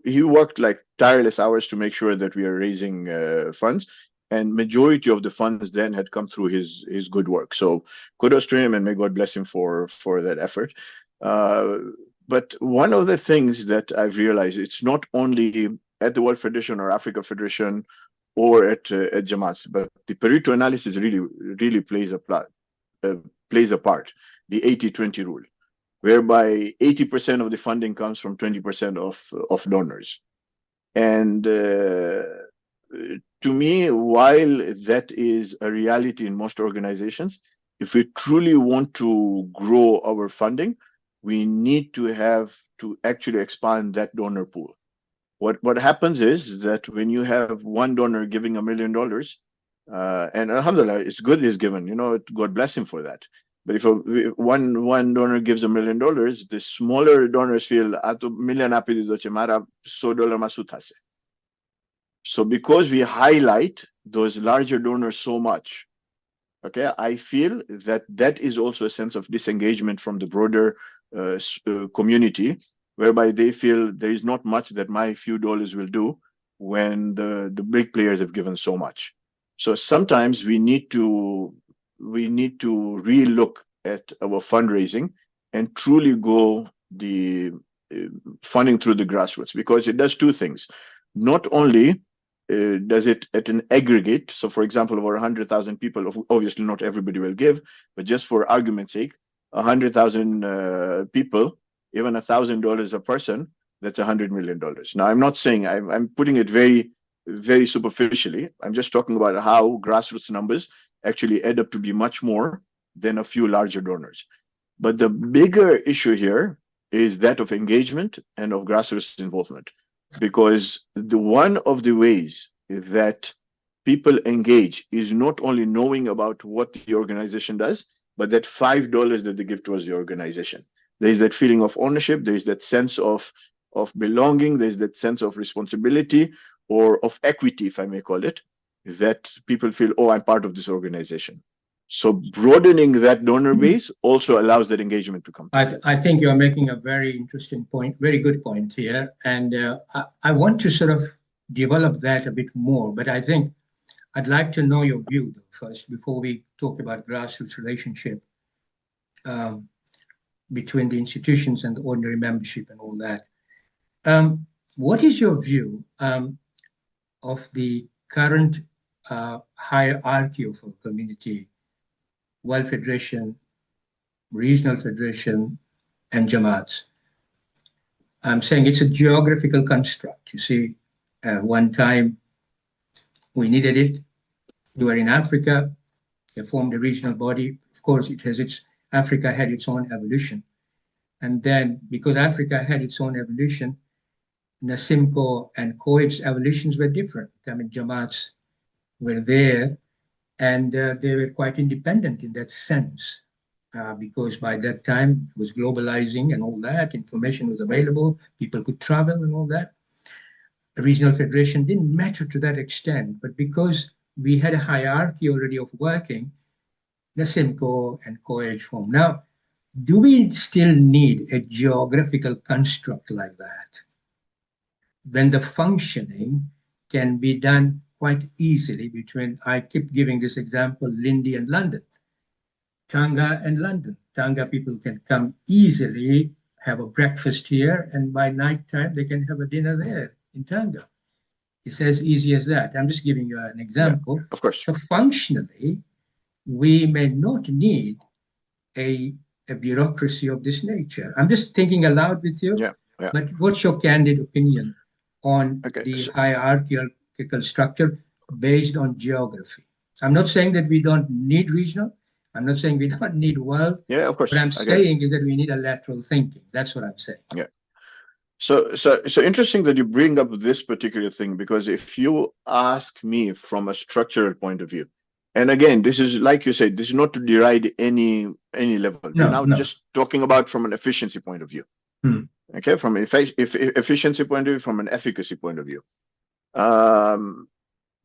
He worked like tireless hours to make sure that we are raising funds. And majority of the funds then had come through his good work. So kudos to him, and may God bless him for that effort. But one of the things that I've realized, it's not only at the World Federation or Africa Federation or at Jamaat, but the Pareto analysis really plays a part. The 80-20 rule, whereby 80% of the funding comes from 20% of donors. And to me, while that is a reality in most organizations, if we truly want to grow our funding, we need to have to actually expand that donor pool. What happens is that when you have one donor giving $1 million, and alhamdulillah, it's good he's given, God bless him for that. But if one donor gives $1 million, the smaller donors feel ato million api didoche mara $100 masutase. So because we highlight those larger donors so much, okay, I feel that is also a sense of disengagement from the broader community, whereby they feel there is not much that my few dollars will do when the big players have given so much. So sometimes we need to re-look at our fundraising and truly go the funding through the grassroots, because it does two things. Not only does it at an aggregate, so for example, over 100,000 people, obviously not everybody will give, but just for argument's sake, 100,000 people, even $1,000 a person, that's $100 million. Now, I'm not saying, I'm putting it very, very superficially. I'm just talking about how grassroots numbers actually add up to be much more than a few larger donors. But the bigger issue here is that of engagement and of grassroots involvement, because one of the ways that people engage is not only knowing about what the organization does, but that $5 that they give towards the organization. There is that feeling of ownership. There is that sense of belonging. There's that sense of responsibility or of equity, if I may call it, that people feel, oh, I'm part of this organization. So broadening that donor base also allows that engagement to come. I think you're making a very interesting point, very good point here. And I want to sort of develop that a bit more, but I think I'd like to know your view first before we talk about grassroots relationship between the institutions and the ordinary membership and all that. What is your view of the current hierarchy of a community, World Federation, Regional Federation, and Jamaats? I'm saying it's a geographical construct. You see, one time we needed it. You were in Africa, they formed a regional body. Of course, Africa had its own evolution. And then because Africa had its own evolution, Nasimco and COID's evolutions were different. I mean, Jamaats were there and they were quite independent in that sense because by that time it was globalizing and all that, information was available, people could travel and all that. The regional federation didn't matter to that extent, but because we had a hierarchy already of working, Nasimco and COID formed. Now, do we still need a geographical construct like that when the functioning can be done quite easily between, I keep giving this example, Lindy and London, Tanga and London. Tanga people can come easily, have a breakfast here, and by night time they can have a dinner there in Tanga. It's as easy as that. I'm just giving you an example. Yeah, of course. So functionally, we may not need a bureaucracy of this nature. I'm just thinking aloud with you. Yeah. But what's your candid opinion on the hierarchical structure based on geography? I'm not saying that we don't need regional. I'm not saying we don't need world. Yeah, of course. What I'm saying is that we need a lateral thinking. That's what I'm saying. Yeah. So interesting that you bring up this particular thing, because if you ask me from a structural point of view, and again, this is like you said, this is not to deride any level. No, We're now just talking about from an efficiency point of view. Okay, from an efficiency point of view, from an efficacy point of view.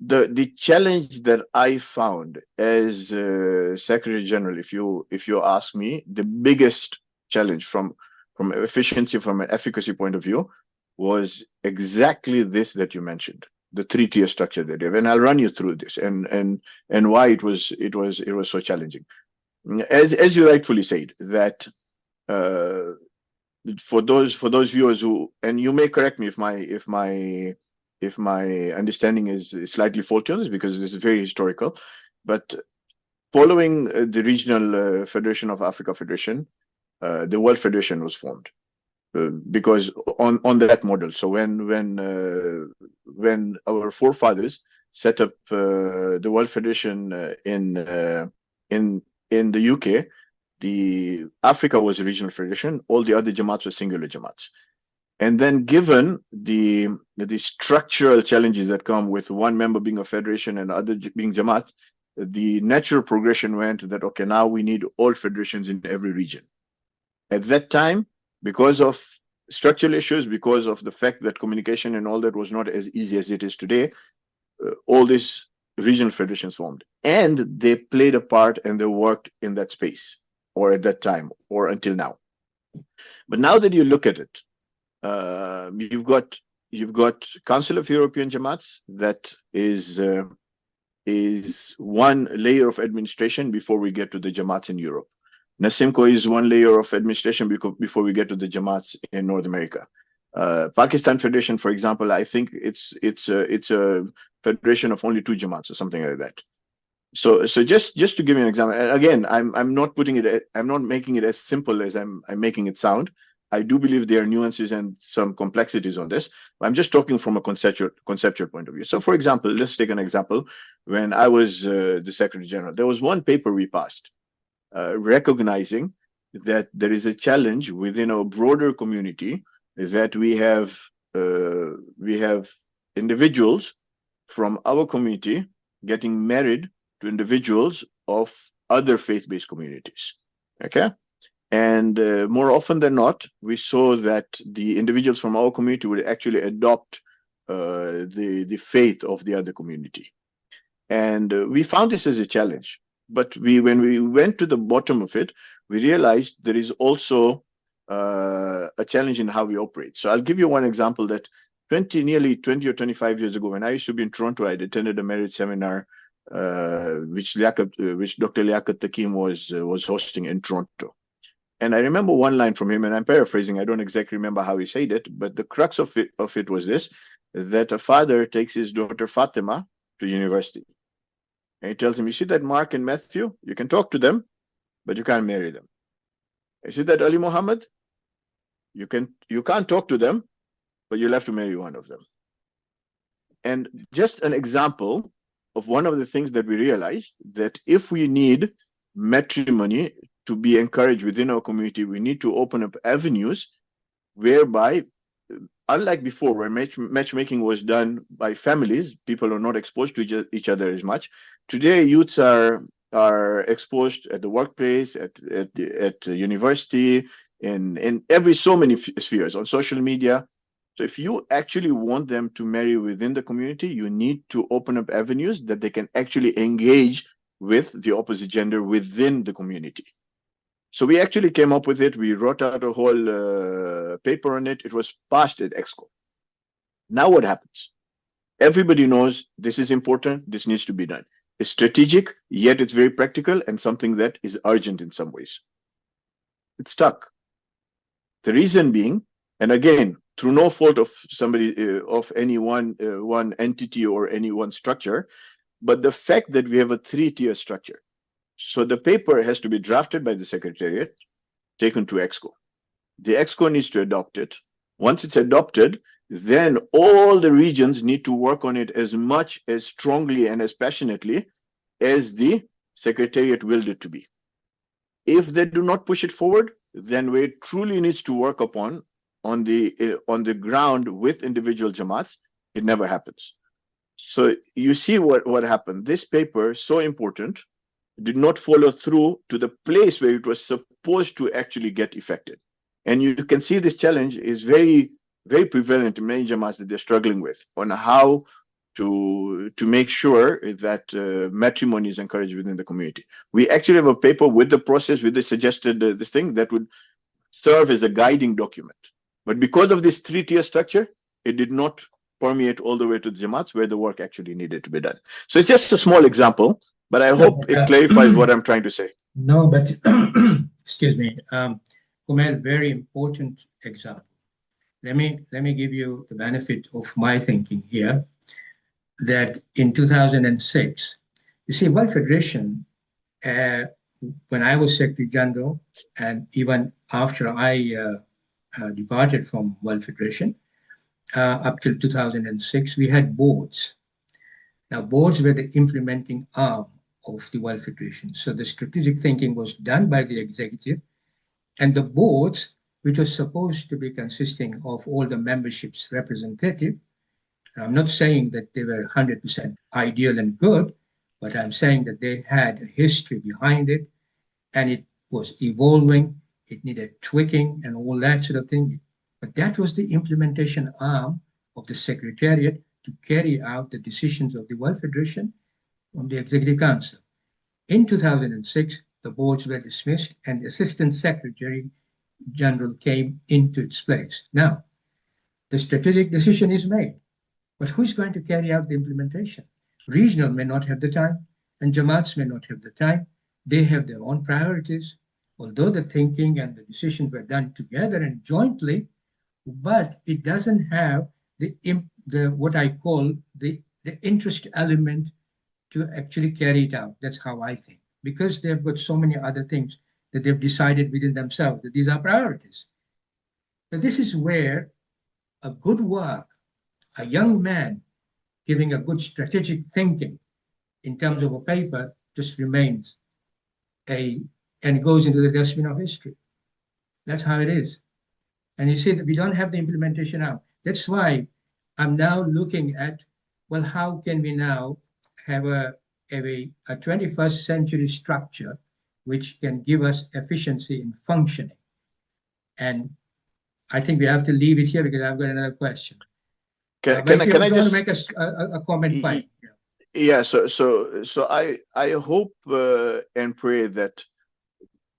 The challenge that I found as Secretary General, if you ask me, the biggest challenge from efficiency, from an efficacy point of view, was exactly this that you mentioned, the 3-tier structure that they have. And I'll run you through this and why it was so challenging. As you rightfully said, that for those viewers who, and you may correct me if my understanding is slightly faulty on this, because this is very historical, but following the Regional Federation of Africa Federation, the World Federation was formed because on that model. So when our forefathers set up the World Federation in the UK, the Africa was a regional federation. All the other Jamaats were singular Jamaats. And then given the structural challenges that come with one member being a federation and other being Jamaat, the natural progression went that, okay, now we need all federations in every region. At that time, because of structural issues, because of the fact that communication and all that was not as easy as it is today, all these regional federations formed. And they played a part and they worked in that space, or at that time, or until now. But now that you look at it, you've got Council of European Jamaats that is one layer of administration before we get to the Jamaats in Europe. NASIMCO is one layer of administration before we get to the Jamaats in North America. Pakistan Federation, for example, I think it's a federation of only 2 Jamaats or something like that. So just to give you an example, and again, I'm not making it as simple as I'm making it sound. I do believe there are nuances and some complexities on this. I'm just talking from a conceptual point of view. So, for example, let's take an example. When I was the Secretary General, there was one paper we passed recognizing that there is a challenge within our broader community, that we have individuals from our community getting married to individuals of other faith-based communities. Okay. And more often than not, we saw that the individuals from our community would actually adopt the faith of the other community. And we found this as a challenge. But when we went to the bottom of it, we realized there is also a challenge in how we operate. So I'll give you one example that nearly 20 or 25 years ago, when I used to be in Toronto, I attended a marriage seminar which Dr. Liaquat Takim was hosting in Toronto. And I remember one line from him, and I'm paraphrasing, I don't exactly remember how he said it, but the crux of it was this, that a father takes his daughter Fatima to university. And he tells him, you see that Mark and Matthew? You can talk to them, but you can't marry them. You see that Ali Muhammad? You can't talk to them, but you'll have to marry one of them. And just an example of one of the things that we realized, that if we need matrimony to be encouraged within our community, we need to open up avenues whereby, unlike before, where matchmaking was done by families, people are not exposed to each other as much. Today, youths are exposed at the workplace, at university, in so many spheres, on social media. So if you actually want them to marry within the community, you need to open up avenues that they can actually engage with the opposite gender within the community. So we actually came up with it. We wrote out a whole paper on it. It was passed at EXCO. Now what happens? Everybody knows this is important. This needs to be done. It's strategic, yet it's very practical and something that is urgent in some ways. It's stuck. The reason being, and again, through no fault of somebody, of any one entity or any one structure, but the fact that we have a 3-tier structure. So the paper has to be drafted by the Secretariat, taken to EXCO. The EXCO needs to adopt it. Once it's adopted, then all the regions need to work on it as much, as strongly, and as passionately as the Secretariat willed it to be. If they do not push it forward, then where it truly needs to work upon on the ground with individual Jamaats, it never happens. So you see what happened. This paper, so important, did not follow through to the place where it was supposed to actually get effected. And you can see this challenge is very, very prevalent in many Jamaats that they're struggling with, on how to make sure that matrimony is encouraged within the community. We actually have a paper with the process, with the suggested this thing that would serve as a guiding document. But because of this 3-tier structure, it did not permeate all the way to the Jamaats where the work actually needed to be done. So it's just a small example, but I hope it clarifies what I'm trying to say. No, but excuse me, Kumail, very important example. Let me give you the benefit of my thinking here, that in 2006, you see, World Federation, when I was Secretary General, and even after I departed from World Federation, up till 2006, we had boards. Now, boards were the implementing arm of the World Federation. So the strategic thinking was done by the executive, and the boards, which was supposed to be consisting of all the membership's representative. I'm not saying that they were 100% ideal and good, but I'm saying that they had a history behind it, and it was evolving, it needed tweaking and all that sort of thing. But that was the implementation arm of the Secretariat to carry out the decisions of the World Federation on the Executive Council. In 2006, the boards were dismissed and the Assistant Secretary General came into its place. Now, the strategic decision is made, but who's going to carry out the implementation? Regional may not have the time, and Jamaats may not have the time. They have their own priorities, although the thinking and the decisions were done together and jointly, but it doesn't have the what I call the interest element to actually carry it out. That's how I think, because they've got so many other things that they've decided within themselves that these are priorities. But this is where a good work, a young man giving a good strategic thinking in terms of a paper just remains and goes into the dustbin of history. That's how it is. And you see that we don't have the implementation out. That's why I'm now looking at, well, how can we now have a 21st century structure which can give us efficiency in functioning? And I think we have to leave it here because I've got another question. Can I just make a comment? Fine. Yeah. So I hope and pray that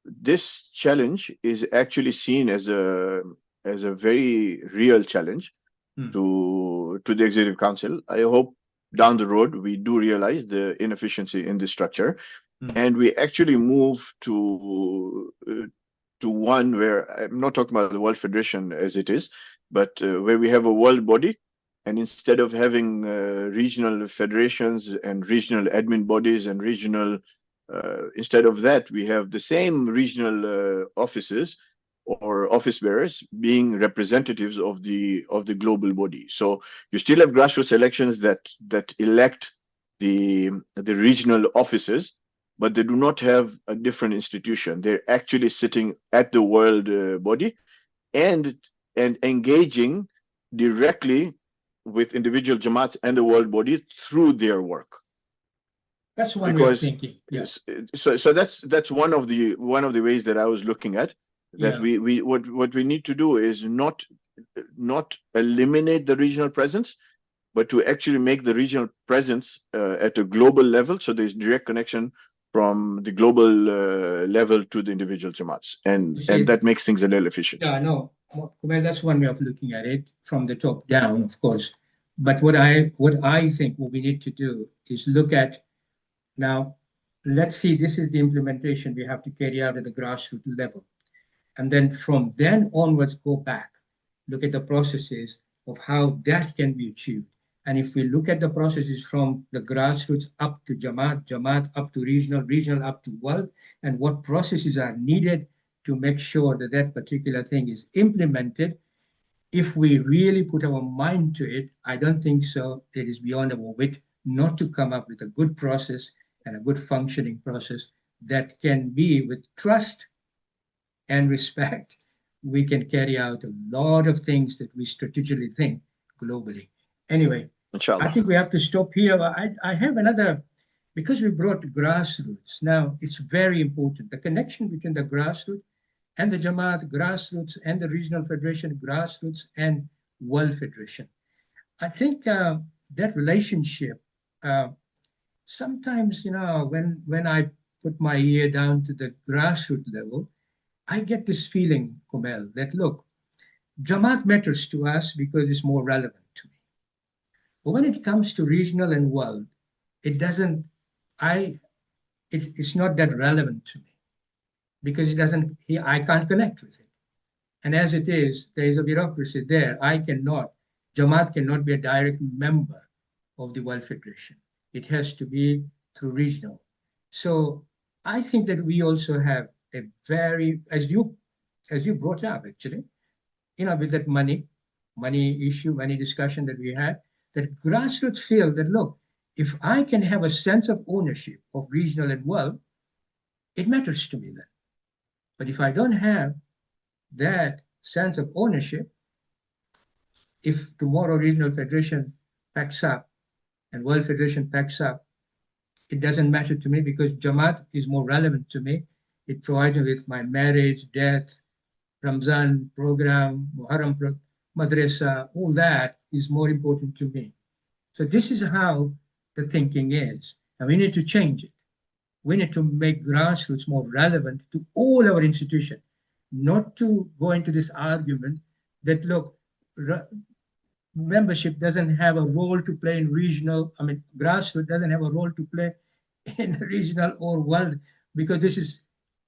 this challenge is actually seen as a very real challenge to the Executive Council. I hope down the road we do realize the inefficiency in the structure, and we actually move to one where I'm not talking about the World Federation as it is, but where we have a world body, and instead of having regional federations and regional admin bodies and regional, instead of that, we have the same regional offices or office bearers being representatives of the global body. So you still have grassroots elections that elect the regional offices, but they do not have a different institution. They're actually sitting at the world body and engaging directly with individual Jamaats and the world body through their work. That's one way of thinking. Yes. So that's one of the ways that I was looking at. That what we need to do is not eliminate the regional presence, but to actually make the regional presence at a global level, so there's direct connection from the global level to the individual Jamaats, and that makes things a little efficient. Yeah, no, Kumail, that's one way of looking at it, from the top down, of course. But what I think what we need to do is look at, now, let's see, this is the implementation we have to carry out at the grassroots level. And then from then onwards, go back, look at the processes of how that can be achieved. And if we look at the processes from the grassroots up to Jamaat, Jamaat up to regional, regional up to world, and what processes are needed to make sure that that particular thing is implemented, if we really put our mind to it, I don't think so. It is beyond our wit not to come up with a good process and a good functioning process that can be, with trust and respect, we can carry out a lot of things that we strategically think globally. Anyway, Inshallah. I think we have to stop here. I have another, because we brought grassroots. Now, it's very important. The connection between the grassroots and the Jamaat, grassroots and the regional federation, grassroots and World Federation. I think that relationship, sometimes, when I put my ear down to the grassroots level, I get this feeling, Kumail, that look, Jamaat matters to us because it's more relevant to me. But when it comes to regional and world, it doesn't, it's not that relevant to me because I can't connect with it. And as it is, there is a bureaucracy there. Jamaat cannot be a direct member of the World Federation. It has to be through regional. So I think that we also have a very, as you brought up actually, with that money issue, money discussion that we had, that grassroots feel that, look, if I can have a sense of ownership of regional and world, it matters to me then. But if I don't have that sense of ownership, if tomorrow Regional Federation packs up and World Federation packs up, it doesn't matter to me because Jamaat is more relevant to me. It provides me with my marriage, death, Ramzan program, Muharram madrasa, all that is more important to me. So this is how the thinking is, and we need to change it. We need to make grassroots more relevant to all our institutions, not to go into this argument that, look, membership doesn't have a role to play in regional, grassroots doesn't have a role to play in regional or world, because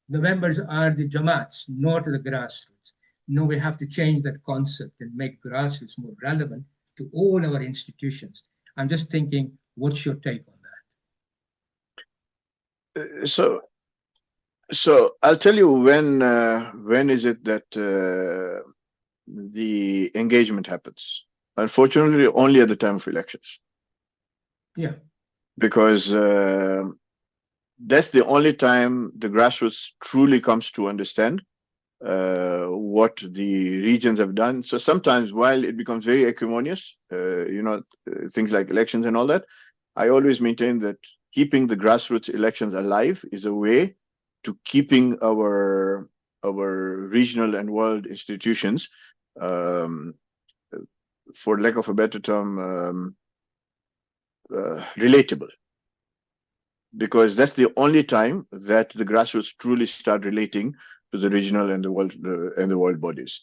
the members are the Jamaats, not the grassroots. No, we have to change that concept and make grassroots more relevant to all our institutions. I'm just thinking, what's your take on that? So I'll tell you when is it that the engagement happens. Unfortunately, only at the time of elections. Yeah. Because that's the only time the grassroots truly comes to understand what the regions have done. So sometimes while it becomes very acrimonious, things like elections and all that, I always maintain that keeping the grassroots elections alive is a way to keeping our regional and world institutions, for lack of a better term, relatable. Because that's the only time that the grassroots truly start relating to the regional and the world bodies.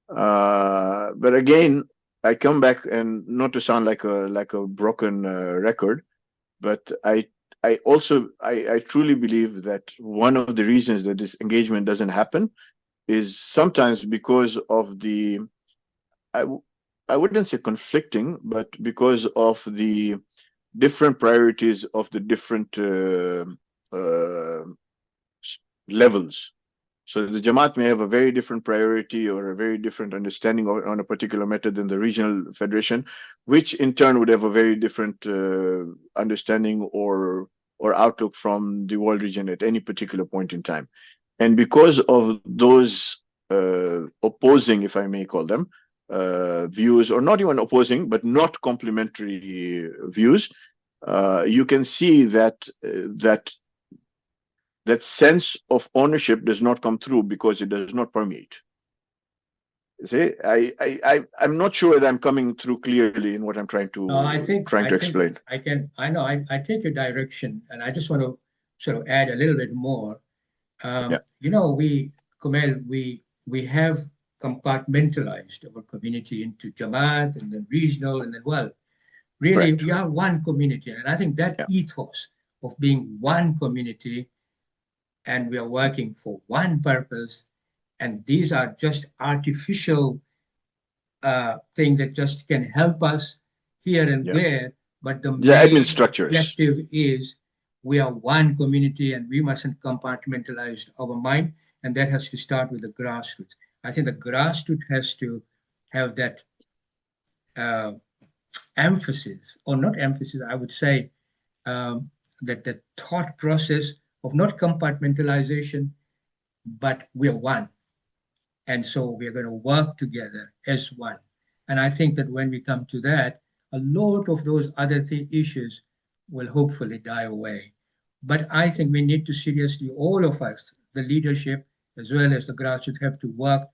But again, I come back, and not to sound like a broken record, but I truly believe that one of the reasons that this engagement doesn't happen is sometimes because of the, I wouldn't say conflicting, but because of the different priorities of the different levels. So the Jamaat may have a very different priority or a very different understanding on a particular matter than the regional federation, which in turn would have a very different understanding or outlook from the world region at any particular point in time. And because of those opposing, if I may call them, views, or not even opposing, but not complementary views, you can see that that sense of ownership does not come through because it does not permeate. See, I'm not sure that I'm coming through clearly in what I'm trying to explain. I take your direction, and I just want to sort of add a little bit more. Kumail, we have compartmentalized our community into Jamaat and then regional and then world. Really, we are one community, and I think that ethos of being one community, and we are working for one purpose, and these are just artificial things that just can help us here and there, but the main objective is we are one community, and we mustn't compartmentalize our mind, and that has to start with the grassroots. I think the grassroots has to have that emphasis, or not emphasis, I would say, that the thought process of not compartmentalization, but we're one. And so we're going to work together as one. And I think that when we come to that, a lot of those other issues will hopefully die away. But I think we need to seriously, all of us, the leadership, as well as the grassroots, have to work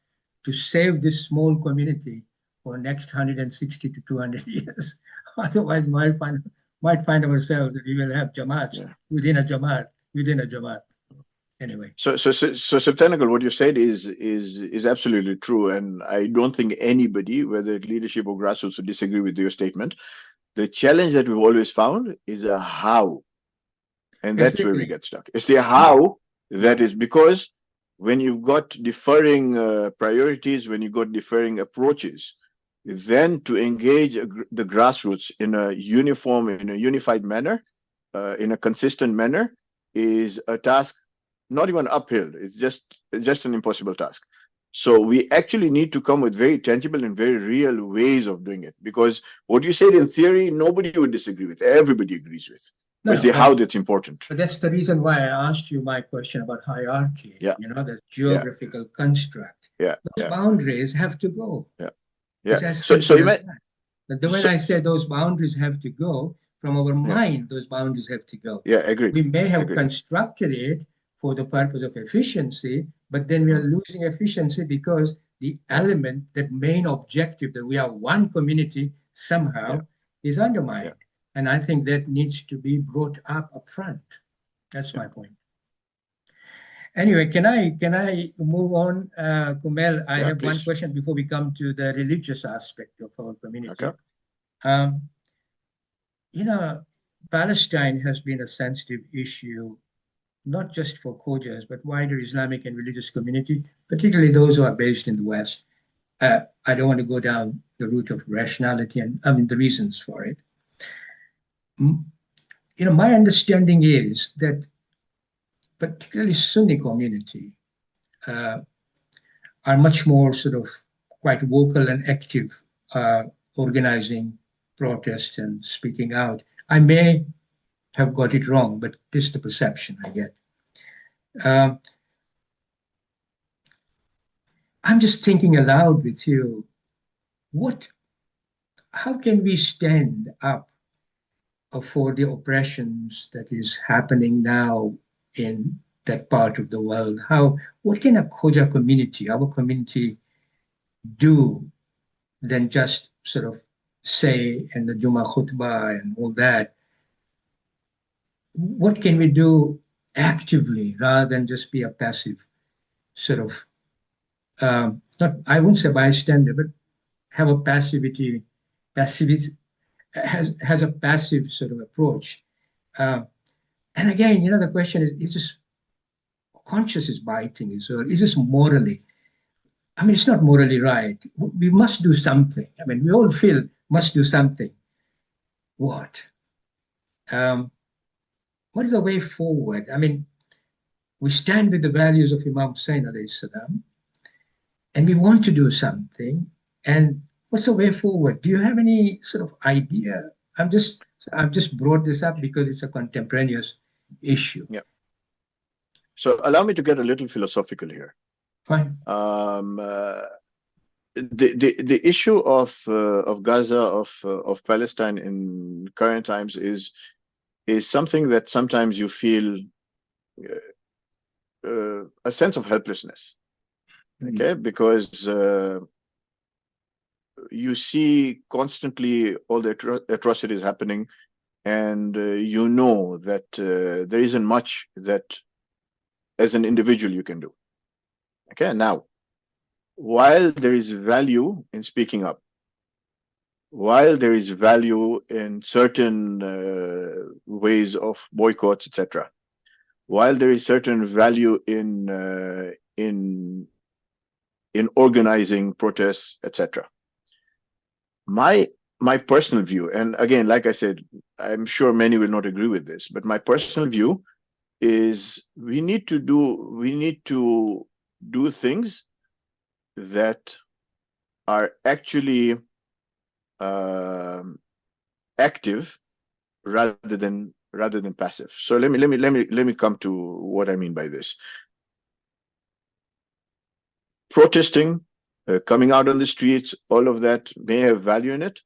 to save this small community for the next 160 to 200 years. Otherwise, might find ourselves that we will have Jamaats within a Jamaat, Anyway. So Sibtain, what you said is absolutely true, and I don't think anybody, whether leadership or grassroots, would disagree with your statement. The challenge that we've always found is a how, and that's where we get stuck. It's the how that is, because when you've got differing priorities, when you've got differing approaches, then to engage the grassroots in a uniform, in a unified manner, in a consistent manner, is a task not even uphill. It's just an impossible task. So we actually need to come with very tangible and very real ways of doing it, because what you said in theory, nobody would disagree with. Everybody agrees with. No, But see how that's important. But that's the reason why I asked you my question about hierarchy. Yeah. You know, the geographical construct. Yeah. Those boundaries have to go. Yeah. It's as So simple you as that. When I say those boundaries have to go, from our mind, those boundaries have to go. Yeah, agree. We may have constructed it for the purpose of efficiency, but then we are losing efficiency because the element, that main objective that we are one community somehow is undermined. And I think that needs to be brought up front. That's my point. Anyway, can I move on, Kumail? I have one question before we come to the religious aspect of our community. Okay. You know, Palestine has been a sensitive issue, not just for Khojas, but wider Islamic and religious community, particularly those who are based in the West. I don't want to go down the route of rationality and the reasons for it. You know, my understanding is that particularly Sunni community are much more sort of quite vocal and active, organizing protests and speaking out. I may have got it wrong, but this is the perception I get. I'm just thinking aloud with you, how can we stand up for the oppressions that is happening now in that part of the world? What can a Khoja community, our community, do than just sort of say in the Juma khutbah and all that? What can we do actively rather than just be a passive sort of, I wouldn't say bystander, but have a passivity has a passive sort of approach. And again, you know, the question is this conscious is biting? Is this morally? I mean, it's not morally right. We must do something. I mean, we all feel must do something. What? What is the way forward? I mean, we stand with the values of Imam Hussain alayhi salam, and we want to do something. And what's the way forward? Do you have any sort of idea? I've just brought this up because it's a contemporaneous issue. Yeah. So allow me to get a little philosophical here. Fine. The issue of Gaza, of Palestine in current times is something that sometimes you feel a sense of helplessness. Okay, because you see constantly all the atrocities happening, and you know that there isn't much that as an individual you can do. Okay, now, while there is value in speaking up, while there is value in certain ways of boycotts, etc., while there is certain value in organizing protests, etc., my personal view, and again, like I said, I'm sure many will not agree with this, but my personal view is we need to do things that are actually active rather than passive. So let me come to what I mean by this. Protesting, coming out on the streets, all of that may have value in it,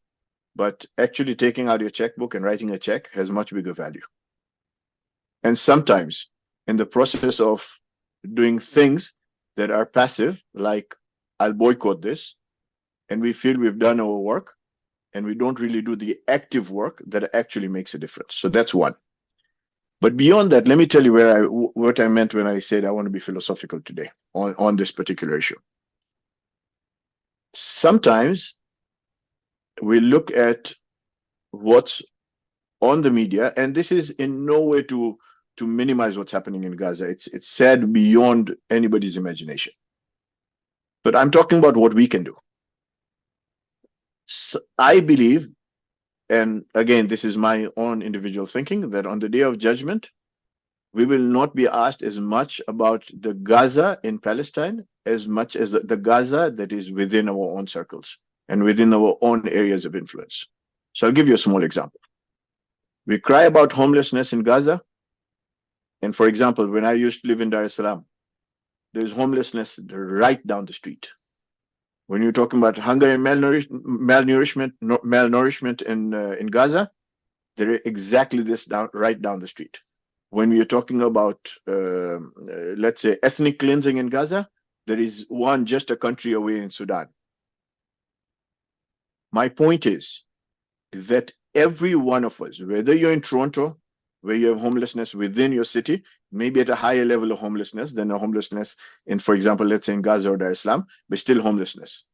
but actually taking out your checkbook and writing a check has much bigger value. And sometimes in the process of doing things that are passive, like I'll boycott this, and we feel we've done our work, and we don't really do the active work that actually makes a difference. So that's one. But beyond that, let me tell you what I meant when I said I want to be philosophical today on this particular issue. Sometimes we look at what's on the media, and this is in no way to minimize what's happening in Gaza. It's sad beyond anybody's imagination. But I'm talking about what we can do. So I believe, and again, this is my own individual thinking, that on the day of judgment, we will not be asked as much about the Gaza in Palestine as much as the Gaza that is within our own circles and within our own areas of influence. So I'll give you a small example. We cry about homelessness in Gaza. And for example, when I used to live in Dar-es-Salaam, there's homelessness right down the street. When you're talking about hunger and malnourishment in Gaza, there is exactly this right down the street. When you're talking about, let's say, ethnic cleansing in Gaza, there is one just a country away in Sudan. My point is that every one of us, whether you're in Toronto, where you have homelessness within your city, maybe at a higher level of homelessness than a homelessness in, for example, let's say in Gaza or Dar-es-Salaam, but still homelessness.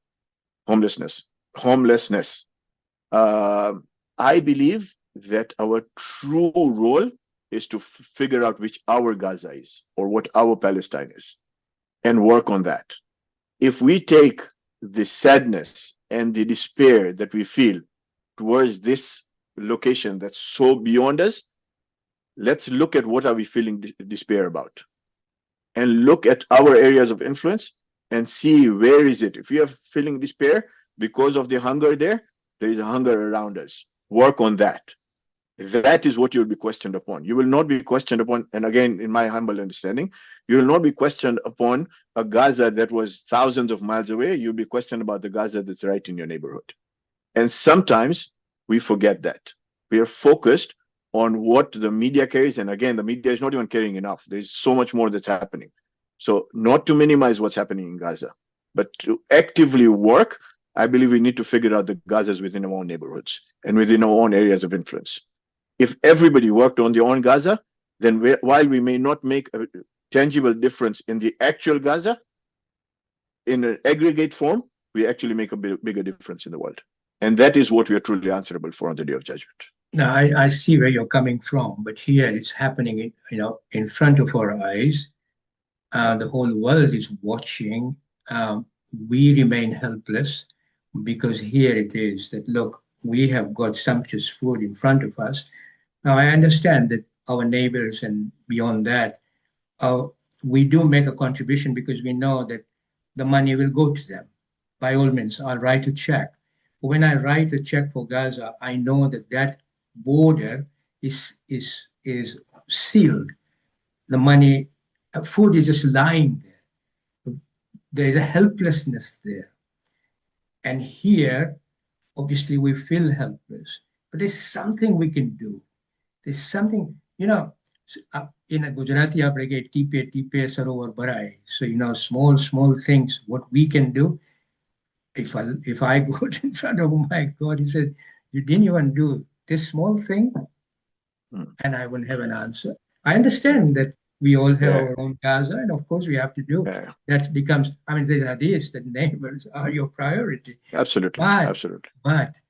I believe that our true role is to figure out which our Gaza is or what our Palestine is and work on that. If we take the sadness and the despair that we feel towards this location that's so beyond us, let's look at what are we feeling despair about and look at our areas of influence and see where is it. If we are feeling despair because of the hunger there is a hunger around us. Work on that. That is what you'll be questioned upon. You will not be questioned upon, and again, in my humble understanding, you will not be questioned upon a Gaza that was thousands of miles away. You'll be questioned about the Gaza that's right in your neighborhood. And sometimes we forget that. We are focused on what the media carries. And again, the media is not even carrying enough. There's so much more that's happening. So not to minimize what's happening in Gaza, but to actively work, I believe we need to figure out the Gazas within our own neighborhoods and within our own areas of influence. If everybody worked on their own Gaza, then while we may not make a tangible difference in the actual Gaza, in an aggregate form, we actually make a bigger difference in the world. And that is what we are truly answerable for on the Day of Judgment. Now, I see where you're coming from, but here it's happening, in front of our eyes. The whole world is watching. We remain helpless because here it is that, look, we have got sumptuous food in front of us. Now, I understand that our neighbors and beyond that, we do make a contribution because we know that the money will go to them. By all means, I'll write a check. But when I write a check for Gaza, I know that that border is sealed. The money, food is just lying there. There is a helplessness there. And here, obviously, we feel helpless. But there's something we can do. There's something, in a Gujarati, aapne tipe sarovar bharai. So, small things, what we can do. If I go in front of my God, he says, you didn't even do this small thing, and I will have an answer. I understand that we all have our own Gaza, and of course we have to do. That becomes, there's hadith that neighbors are your priority. Absolutely, absolutely. But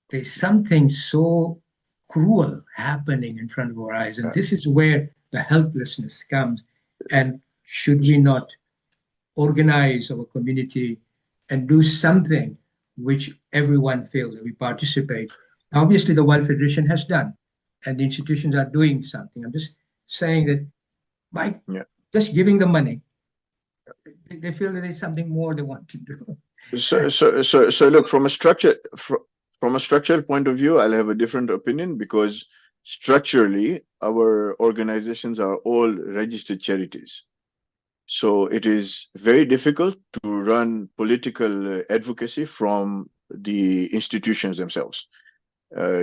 there's something so cruel happening in front of our eyes, and this is where the helplessness comes. And should we not organize our community and do something which everyone feels that we participate? Obviously, the World Federation has done, and the institutions are doing something. I'm just saying that by just giving the money, they feel that there's something more they want to do. So look, from a structural point of view, I'll have a different opinion because structurally, our organizations are all registered charities. So it is very difficult to run political advocacy from the institutions themselves.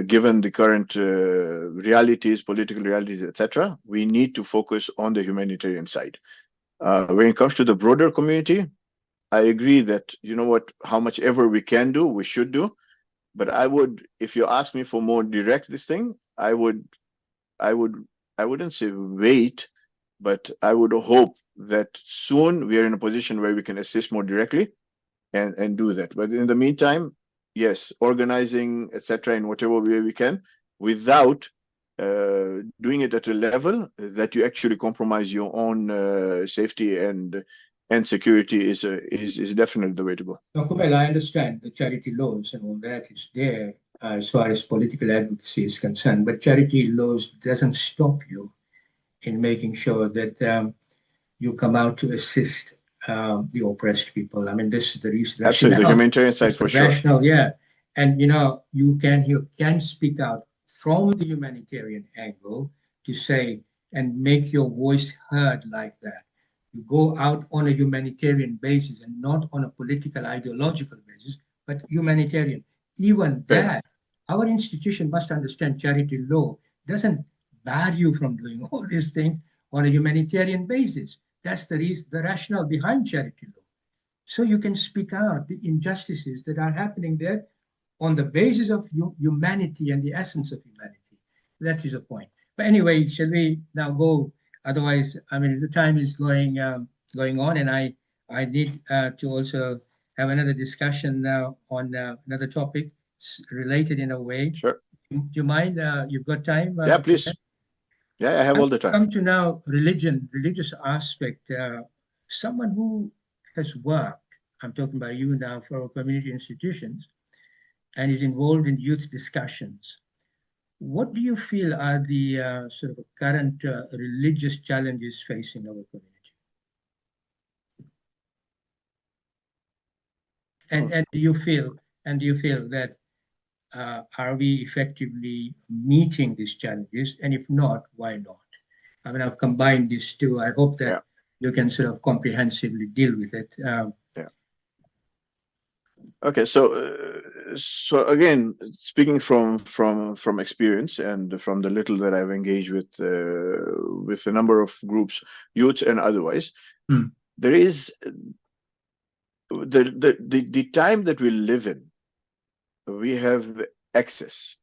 Given the current realities, political realities, etc., we need to focus on the humanitarian side. When it comes to the broader community, I agree that, how much ever we can do, we should do. But I would, if you ask me for more direct this thing, I wouldn't say wait, but I would hope that soon we are in a position where we can assist more directly and do that. But in the meantime, yes, organizing, etc., in whatever way we can, without doing it at a level that you actually compromise your own safety and security is definitely the way to go. Now, Kumail, I understand the charity laws and all that is there as far as political advocacy is concerned, but charity laws doesn't stop you. in making sure that you come out to assist the oppressed people. I mean, this is the reason. Absolutely, the humanitarian side for sure. Rational, yeah. And you can speak out from the humanitarian angle to say and make your voice heard like that. You go out on a humanitarian basis and not on a political, ideological basis, but humanitarian. Even that, our institution must understand charity law doesn't bar you from doing all these things on a humanitarian basis. That's the reason, the rationale behind charity law. So you can speak out the injustices that are happening there on the basis of humanity and the essence of humanity. That is the point. But anyway, shall we now go? Otherwise, I mean, the time is going on, and I need to also have another discussion now on another topic related in a way. Sure. Do you mind? You've got time? Yeah, please. Yeah, I have all the time. Come to now religious aspect. Someone who has worked, I'm talking about you now, for community institutions, and is involved in youth discussions. What do you feel are the sort of current religious challenges facing our community? And do you feel that are we effectively meeting these challenges? And if not, why not? I mean, I've combined these two. I hope that you can sort of comprehensively deal with it. Okay, so again, speaking from experience and from the little that I've engaged with a number of groups, youth and otherwise, there is the time that we live in. We have access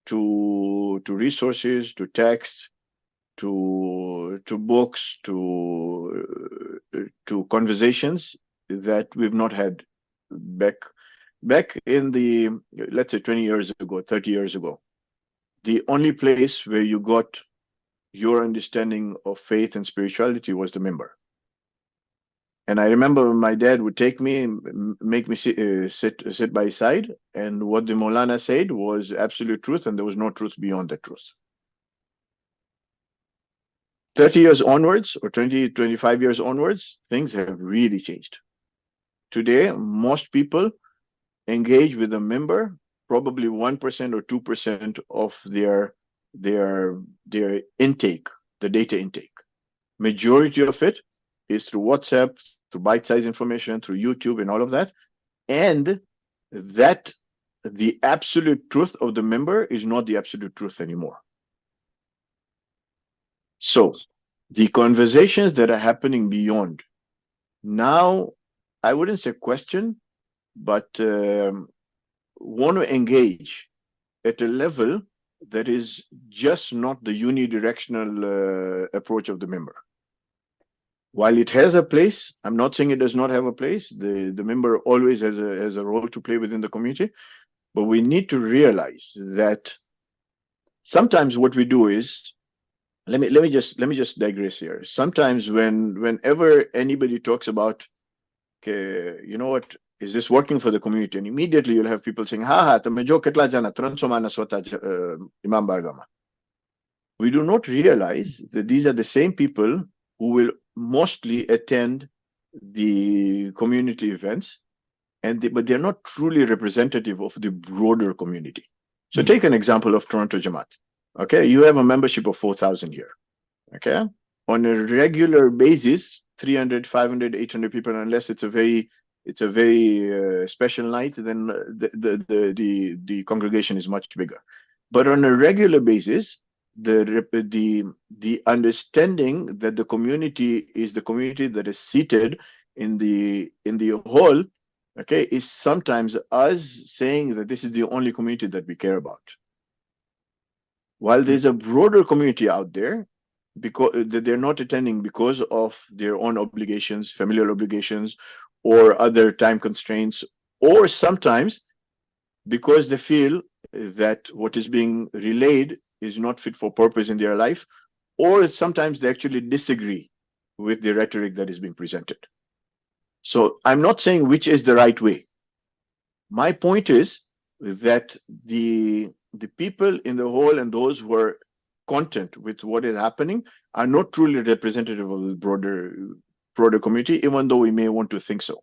to resources, to text, to books, to conversations that we've not had back in the, let's say 20 years ago, 30 years ago. The only place where you got your understanding of faith and spirituality was the member. And I remember my dad would take me and make me sit by his side, and what the Maulana said was absolute truth, and there was no truth beyond the truth. 30 years onwards, or 20, 25 years onwards, things have really changed. Today, most people engage with a member, probably 1% or 2% of their intake, the data intake. Majority of it is through WhatsApp, through bite-sized information, through YouTube and all of that. And that the absolute truth of the member is not the absolute truth anymore. So the conversations that are happening beyond now, I wouldn't say question, but want to engage at a level that is just not the unidirectional approach of the member. While it has a place, I'm not saying it does not have a place. The member always has a role to play within the community, but we need to realize that sometimes what we do is, let me just digress here. Sometimes whenever anybody talks about, okay, you know what, is this working for the community? And immediately you'll have people saying, tamajo ketla jana transomana swata Imam Bargama. We do not realize that these are the same people who will mostly attend the community events, but they're not truly representative of the broader community. So take an example of Toronto Jamaat. Okay, you have a membership of 4,000 here. Okay, on a regular basis, 300, 500, 800 people, unless it's a very special night, then the congregation is much bigger. But on a regular basis, the understanding that the community is the community that is seated in the hall, okay, is sometimes us saying that this is the only community that we care about. While there's a broader community out there, because they're not attending because of their own obligations, familial obligations, or other time constraints, or sometimes because they feel that what is being relayed is not fit for purpose in their life, or sometimes they actually disagree with the rhetoric that is being presented. So I'm not saying which is the right way. My point is that the people in the whole and those who are content with what is happening are not truly representative of the broader community, even though we may want to think so.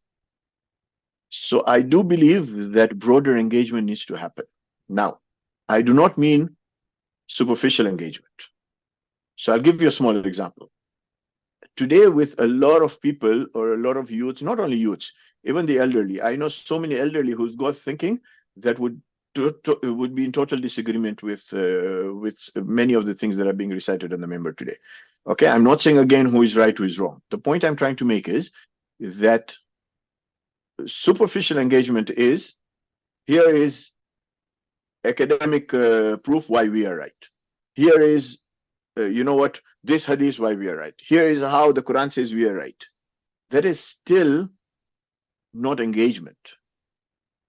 So I do believe that broader engagement needs to happen. Now, I do not mean superficial engagement. So I'll give you a small example. Today, with a lot of people or a lot of youths, not only youths, even the elderly, I know so many elderly who's got thinking that would be in total disagreement with many of the things that are being recited in the member today. Okay, I'm not saying again who is right, who is wrong. The point I'm trying to make is that superficial engagement is, here is academic proof why we are right. Here is, you know what, this hadith why we are right. Here is how the Quran says we are right. That is still not engagement.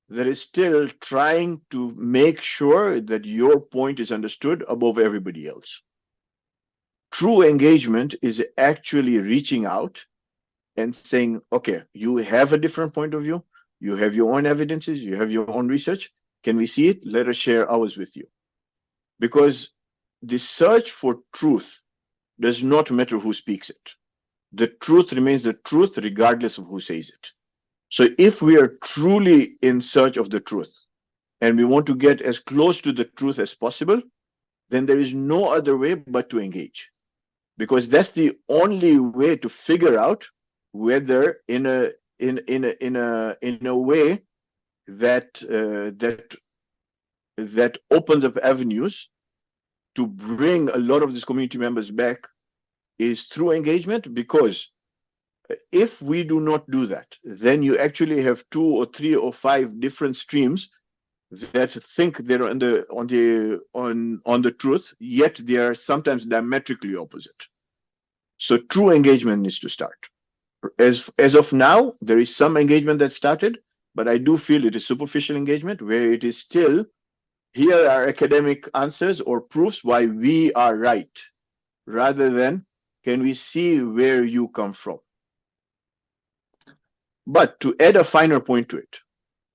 That is still trying to make sure that your point is understood above everybody else. True engagement is actually reaching out and saying, okay, you have a different point of view, you have your own evidences, you have your own research. Can we see it? Let us share ours with you. Because the search for truth does not matter who speaks it. The truth remains the truth regardless of who says it. So if we are truly in search of the truth and we want to get as close to the truth as possible, then there is no other way but to engage. Because that's the only way to figure out whether in a way that opens up avenues to bring a lot of these community members back is through engagement. Because if we do not do that, then you actually have 2 or 3 or 5 different streams that think they're on the truth, yet they are sometimes diametrically opposite. So true engagement needs to start. As of now, there is some engagement that started, but I do feel it is superficial engagement, where it is still, here are academic answers or proofs why we are right, rather than, can we see where you come from? But to add a finer point to it,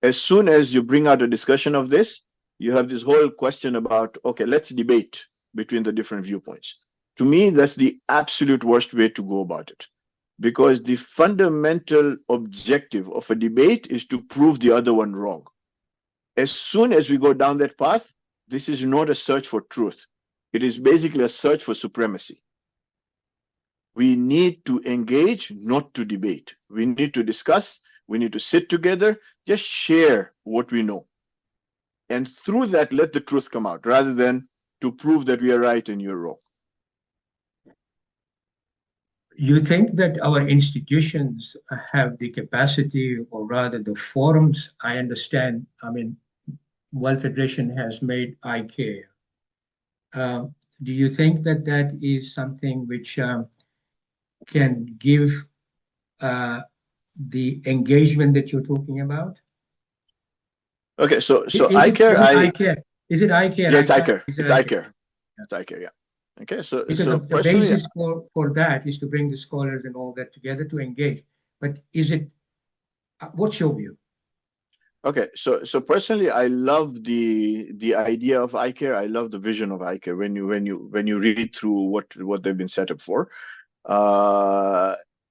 as soon as you bring out a discussion of this, you have this whole question about, okay, let's debate between the different viewpoints. To me, that's the absolute worst way to go about it. Because the fundamental objective of a debate is to prove the other one wrong. As soon as we go down that path, this is not a search for truth. It is basically a search for supremacy. We need to engage, not to debate. We need to discuss. We need to sit together, just share what we know. And through that, let the truth come out, rather than to prove that we are right and you're wrong. You think that our institutions have the capacity, or rather the forums? I understand, I mean, World Federation has made ICARE. Do you think that that is something which can give the engagement that you're talking about? Okay, so Is ICARE, is it ICARE? Yeah, it's ICARE. It's ICARE. It's ICARE, yeah. Okay, so because so the basis for that is to bring the scholars and all that together to engage. But is it? What's your view? Okay, so personally, I love the idea of ICARE. I love the vision of ICARE when you read through what they've been set up for.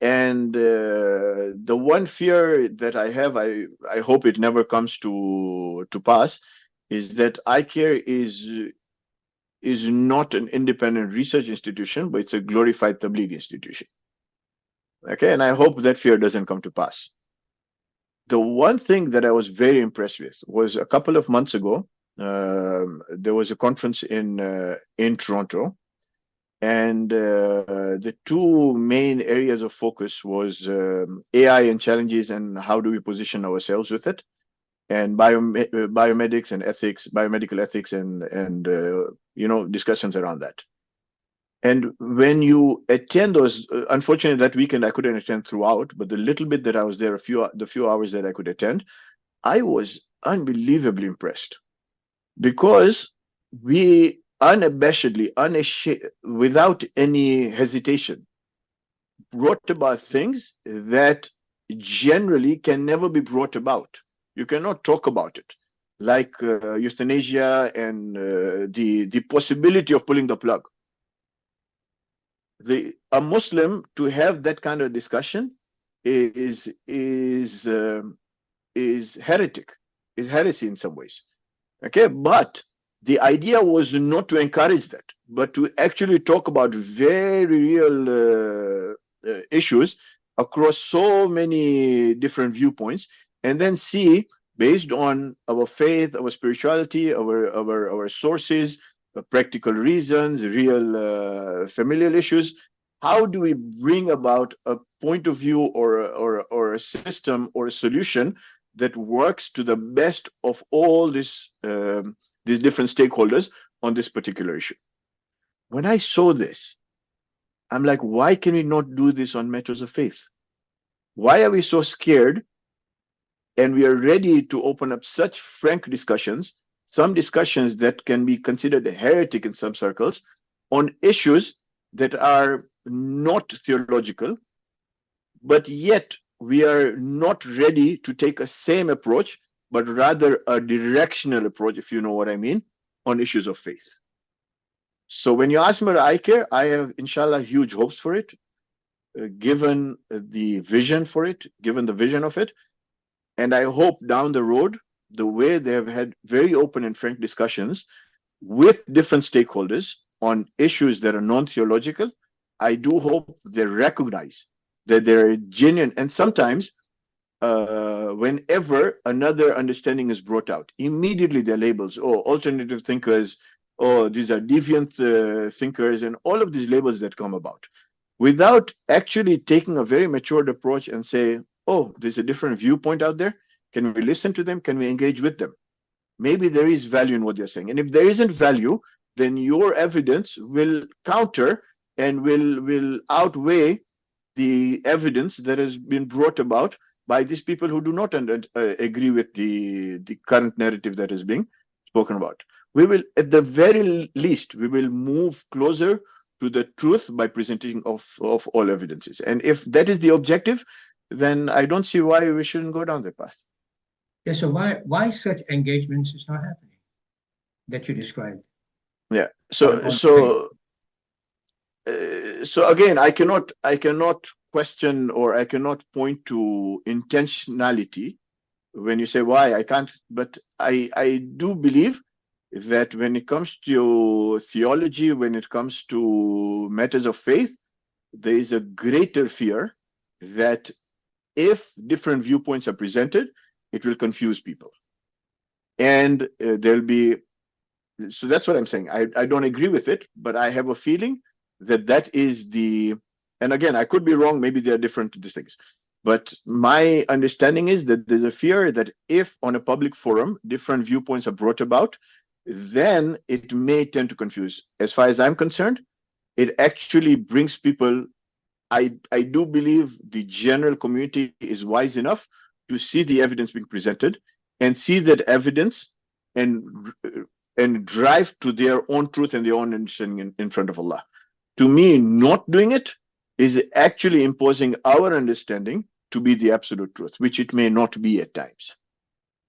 And the one fear that I have, I hope it never comes to pass, is that ICARE is not an independent research institution, but it's a glorified tabligh institution. Okay, and I hope that fear doesn't come to pass. The one thing that I was very impressed with was a couple of months ago, there was a conference in Toronto, and the 2 main areas of focus was AI and challenges and how do we position ourselves with it, and biomedics and ethics, biomedical ethics, and discussions around that. And when you attend those, unfortunately that weekend I couldn't attend throughout, but the little bit that I was there, the few hours that I could attend, I was unbelievably impressed, because we unabashedly, without any hesitation, brought about things that generally can never be brought about. You cannot talk about it, like euthanasia and the possibility of pulling the plug. a Muslim to have that kind of discussion is heretic, is heresy in some ways. Okay, but the idea was not to encourage that, but to actually talk about very real issues across so many different viewpoints, and then see, based on our faith, our spirituality, our sources, practical reasons, real familial issues, how do we bring about a point of view or a system or a solution that works to the best of all these different stakeholders on this particular issue. When I saw this, I'm like, why can we not do this on matters of faith? Why are we so scared? And we are ready to open up such frank discussions, some discussions that can be considered heretic in some circles, on issues that are not theological, but yet we are not ready to take a same approach, but rather a directional approach, if you know what I mean, on issues of faith. So when you ask me what I care, I have, inshallah, huge hopes for it, given the vision for it, given the vision of it. And I hope down the road, the way they have had very open and frank discussions with different stakeholders on issues that are non-theological, I do hope they recognize that they're genuine. And sometimes, whenever another understanding is brought out, immediately they're labels, oh, alternative thinkers, oh, these are deviant thinkers, and all of these labels that come about, without actually taking a very matured approach and say, oh, there's a different viewpoint out there. Can we listen to them? Can we engage with them? Maybe there is value in what they're saying. And if there isn't value, then your evidence will counter and will outweigh the evidence that has been brought about by these people who do not agree with the current narrative that is being spoken about. We will, at the very least, we will move closer to the truth by presenting of all evidences. And if that is the objective, then I don't see why we shouldn't go down that path. Yeah, so why such engagements is not happening that you described? Yeah. So again, I cannot question, or I cannot point to intentionality when you say why. I can't, but I do believe that when it comes to theology, when it comes to matters of faith, there is a greater fear that if different viewpoints are presented, it will confuse people. And there'll be, so that's what I'm saying. I don't agree with it, but I have a feeling that that is the, and again, I could be wrong, maybe they're different to these things. But my understanding is that there's a fear that if on a public forum, different viewpoints are brought about, then it may tend to confuse. As far as I'm concerned, it actually brings people, I do believe the general community is wise enough to see the evidence being presented and see that evidence and drive to their own truth and their own understanding in front of Allah. To me, not doing it is actually imposing our understanding to be the absolute truth, which it may not be at times.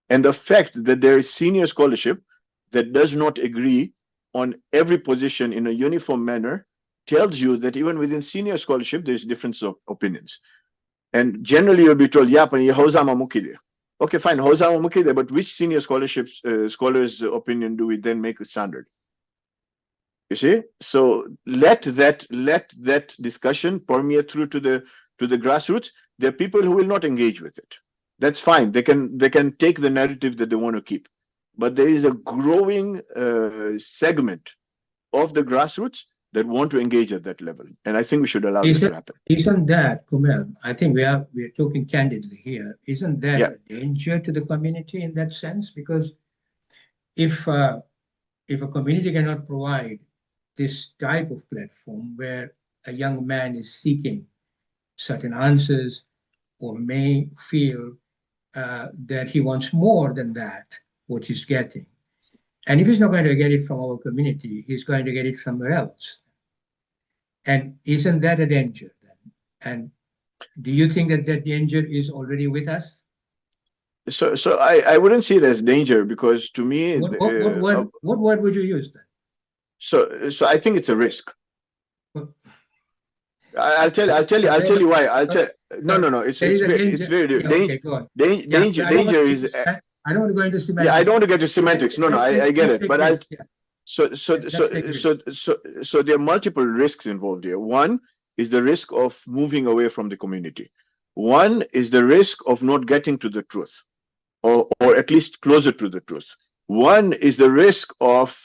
And the fact that there is senior scholarship that does not agree on every position in a uniform manner tells you that even within senior scholarship, there's difference of opinions. And generally you'll be told, yeah, but Hozama Mukide. Okay, fine, Hozama Mukide, but which senior scholars' opinion do we then make a standard? You see? So let that discussion permeate through to the grassroots. There are people who will not engage with it. That's fine. They can take the narrative that they want to keep. But there is a growing segment of the grassroots that want to engage at that level. And I think we should allow this to happen. Isn't that, Kumail, I think we are talking candidly here, isn't that a danger to the community in that sense? Because if a community cannot provide this type of platform where a young man is seeking certain answers or may feel that he wants more than that, what he's getting. And if he's not going to get it from our community, he's going to get it somewhere else. And isn't that a danger then? And do you think that that danger is already with us? So I wouldn't see it as danger, because to me, what word would you use then? So I think it's a risk. I'll tell you why. No. It's there is a very, danger. it's very Yeah, danger. okay, go on. Danger I don't want is. I don't want to go into semantics. Yeah, I don't want to get to semantics. No, I get it. But so there are multiple risks involved here. One is the risk of moving away from the community. One is the risk of not getting to the truth, or at least closer to the truth. One is the risk of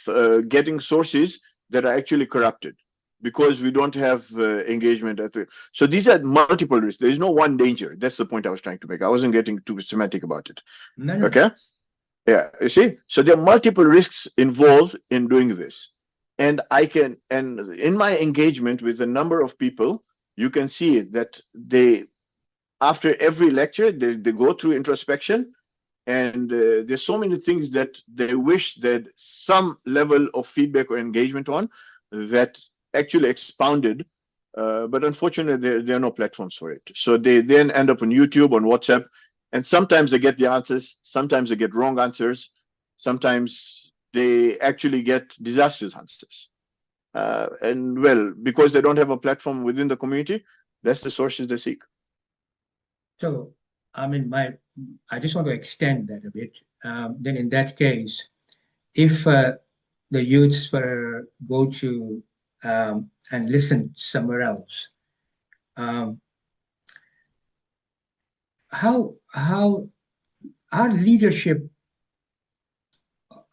getting sources that are actually corrupted because we don't have engagement at the. So these are multiple risks. There is no one danger. That's the point I was trying to make. I wasn't getting too semantic about it. No. Okay. Yeah, you see, so there are multiple risks involved in doing this. And in my engagement with a number of people, you can see that after every lecture, they go through introspection, and there's so many things that they wish that some level of feedback or engagement on that actually expounded, but unfortunately, there are no platforms for it. So they then end up on YouTube, on WhatsApp, and sometimes they get the answers, sometimes they get wrong answers, sometimes they actually get disastrous answers. And well, because they don't have a platform within the community, that's the sources they seek. So, I mean, I just want to extend that a bit. Then in that case, if the youths go to and listen somewhere else, how our leadership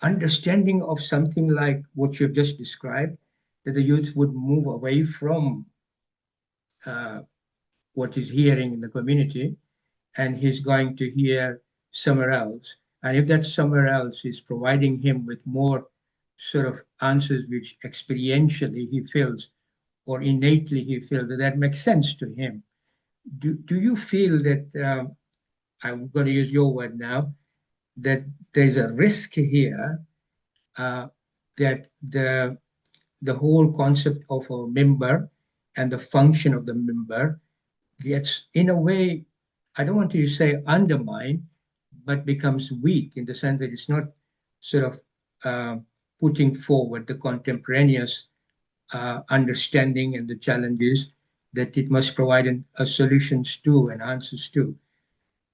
understanding of something like what you've just described, that the youth would move away from what he's hearing in the community, and he's going to hear somewhere else. And if that somewhere else is providing him with more sort of answers which experientially he feels or innately he feels that makes sense to him, do you feel that, I'm going to use your word now, that there's a risk here that the whole concept of a member and the function of the member gets, in a way, I don't want to say undermined, but becomes weak in the sense that it's not sort of putting forward the contemporaneous understanding and the challenges that it must provide solutions to and answers to.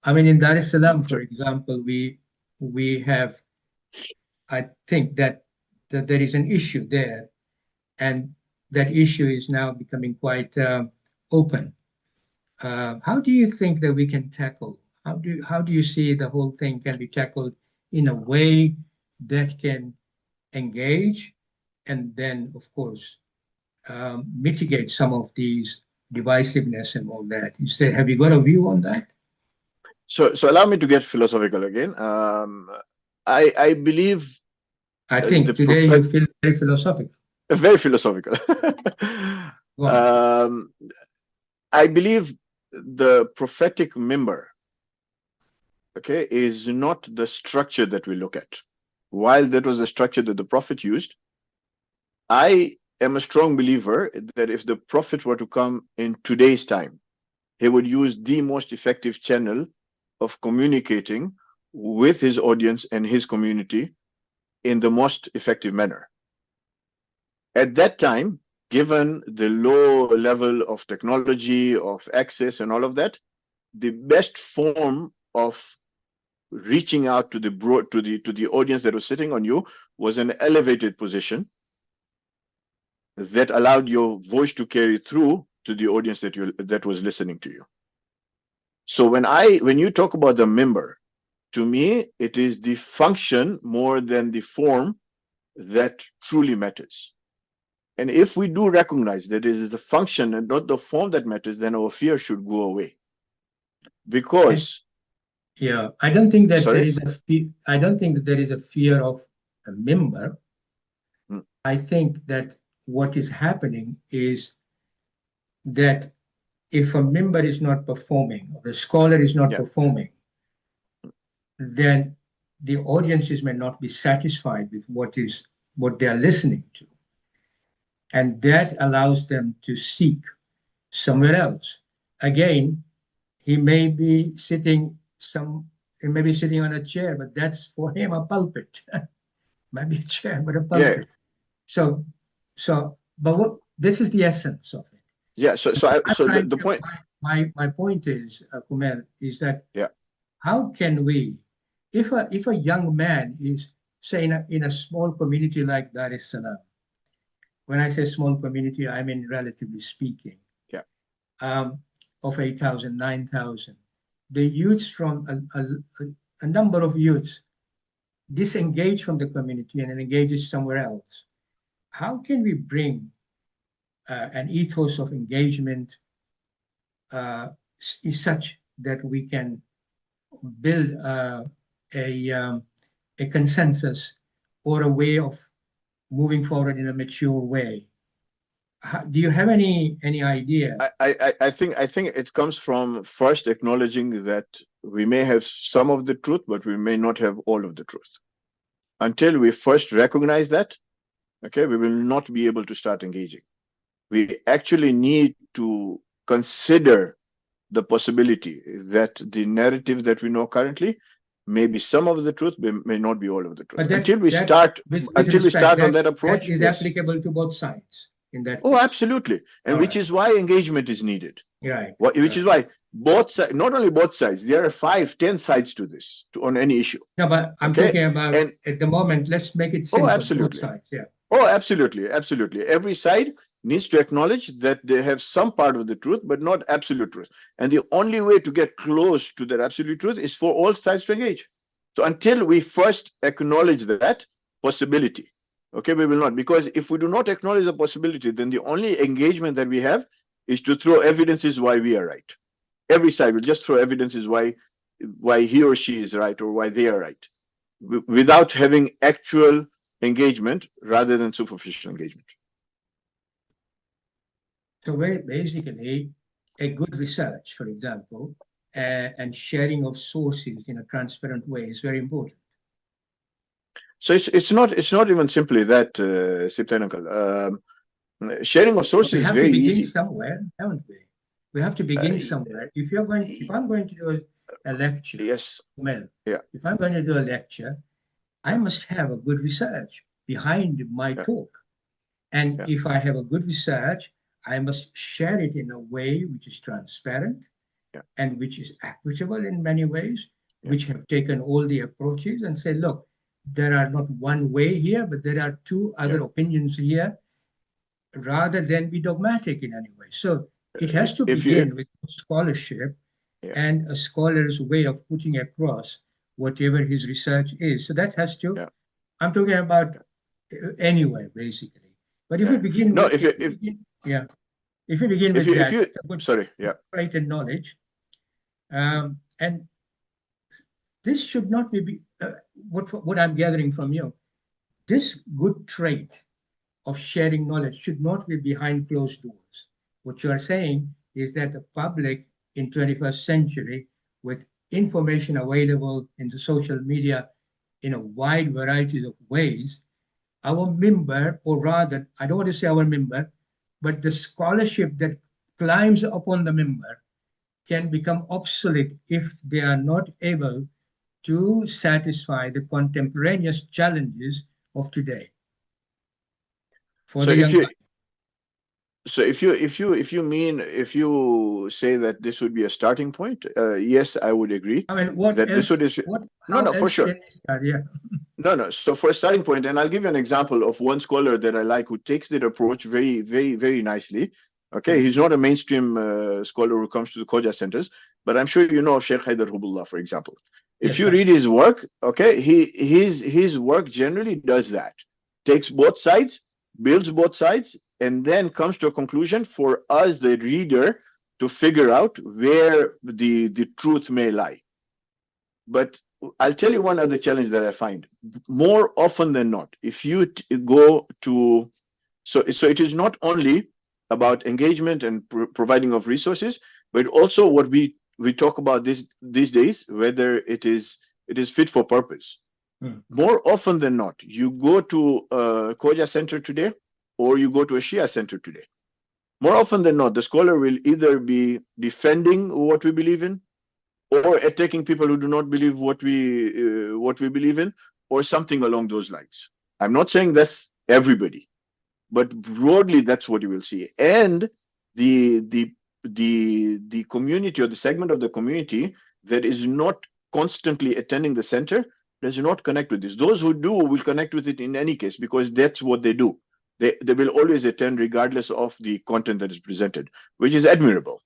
I mean, in Dar-es-Salaam, for example, we have, I think that there is an issue there, and that issue is now becoming quite open. How do you think that we can tackle? How do you see the whole thing can be tackled in a way that can engage and then, of course, mitigate some of these divisiveness and all that? You say, have you got a view on that? So allow me to get philosophical again. I believe. I think today you feel very philosophical. Very philosophical. I believe the prophetic member, okay, is not the structure that we look at. While that was the structure that the prophet used, I am a strong believer that if the prophet were to come in today's time, he would use the most effective channel of communicating with his audience and his community in the most effective manner. At that time, given the low level of technology, of access and all of that, the best form of reaching out to the audience that was sitting on you was an elevated position that allowed your voice to carry through to the audience that was listening to you. So when you talk about the member, to me, it is the function more than the form that truly matters. And if we do recognize that it is the function and not the form that matters, then our fear should go away. Because I don't think that there is a fear. I don't think that there is a fear of a member. I think that what is happening is that if a member is not performing, or the scholar is not performing, then the audiences may not be satisfied with what they are listening to. And that allows them to seek somewhere else. Again, he may be sitting on a chair, but that's for him a pulpit. Maybe a chair, but a pulpit. Yeah. But this is the essence of it. Yeah. So the point. My point is, Kumail, is that Yeah. how can we, if a young man is, say, in a small community like Dar-es-Salaam, when I say small community, I mean relatively speaking, Yeah. of 8,000, 9,000, the youths from a number of youths disengage from the community and engages somewhere else. How can we bring an ethos of engagement is such that we can build a consensus or a way of moving forward in a mature way? Do you have any idea? I think it comes from first acknowledging that we may have some of the truth, but we may not have all of the truth. Until we first recognize that, okay, we will not be able to start engaging. We actually need to consider the possibility that the narrative that we know currently may be some of the truth, may not be all of the truth. Until we start on that approach, that is applicable to both sides. In that case. Case. Absolutely. And which is why engagement is needed. Right. Which is why both sides, not only both sides, there are 5, 10 sides to this, on any issue. No, but I'm talking about at the moment, let's make it simple. Absolutely. Both sides, yeah. Absolutely. Every side needs to acknowledge that they have some part of the truth, but not absolute truth. And the only way to get close to that absolute truth is for all sides to engage. So until we first acknowledge that possibility, okay, we will not. Because if we do not acknowledge the possibility, then the only engagement that we have is to throw evidences why we are right. Every side will just throw evidences why he or she is right or why they are right, without having actual engagement rather than superficial engagement. So basically, a good research, for example, and sharing of sources in a transparent way is very important. So it's not even simply that, Sibtain uncle. Sharing of sources is very easy. We have to begin somewhere, haven't we? We have to begin somewhere. If I'm going to do a lecture, yes, well, yeah. If I'm going to do a lecture, I must have a good research behind my talk. And if I have a good research, I must share it in a way which is transparent and which is equitable in many ways, which have taken all the approaches and say, look, there are not one way here, but there are 2 other opinions here, rather than be dogmatic in any way. So it has to begin with scholarship and a scholar's way of putting across whatever his research is. So that has to, I'm talking about anyway, basically. But if we begin with, if we begin with that, right and knowledge, and this should not be, what I'm gathering from you, this good trait of sharing knowledge should not be behind closed doors. What you are saying is that the public in 21st century, with information available in the social media in a wide variety of ways, our member, or rather, I don't want to say our member, but the scholarship that climbs upon the member can become obsolete if they are not able to satisfy the contemporaneous challenges of today. So if you say that this would be a starting point, yes, I would agree. I mean, what that else? For sure. No. So for a starting point, and I'll give you an example of one scholar that I like who takes that approach very, very, very nicely. Okay, he's not a mainstream scholar who comes to the Khoja centers, but I'm sure you know of Sheikh Haidar Hubullah, for example. If you read his work, okay, his work generally does that. Takes both sides, builds both sides, and then comes to a conclusion for us, the reader, to figure out where the truth may lie. But I'll tell you one other challenge that I find. More often than not, if you go to, so it is not only about engagement and providing of resources, but also what we talk about these days, whether it is fit for purpose. More often than not, you go to a Khoja center today, or you go to a Shia center today. More often than not, the scholar will either be defending what we believe in, or attacking people who do not believe what we believe in, or something along those lines. I'm not saying that's everybody, but broadly that's what you will see. And the community or the segment of the community that is not constantly attending the center does not connect with this. Those who do will connect with it in any case, because that's what they do. They will always attend regardless of the content that is presented, which is admirable.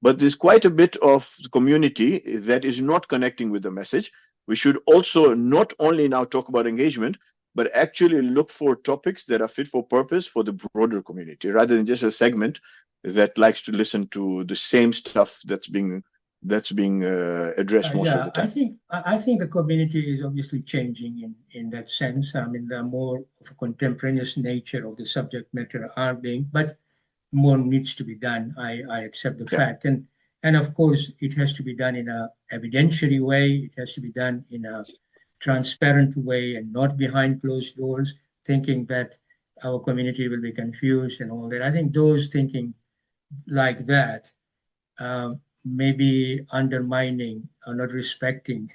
But there's quite a bit of the community that is not connecting with the message. We should also not only now talk about engagement, but actually look for topics that are fit for purpose for the broader community, rather than just a segment that likes to listen to the same stuff that's being addressed most of the time. I think the community is obviously changing in that sense. I mean, the more of a contemporaneous nature of the subject matter are being, but more needs to be done. I accept the fact, and of course it has to be done in a evidentiary way. It has to be done in a transparent way and not behind closed doors, thinking that our community will be confused and all that. I think those thinking like that may be undermining or not respecting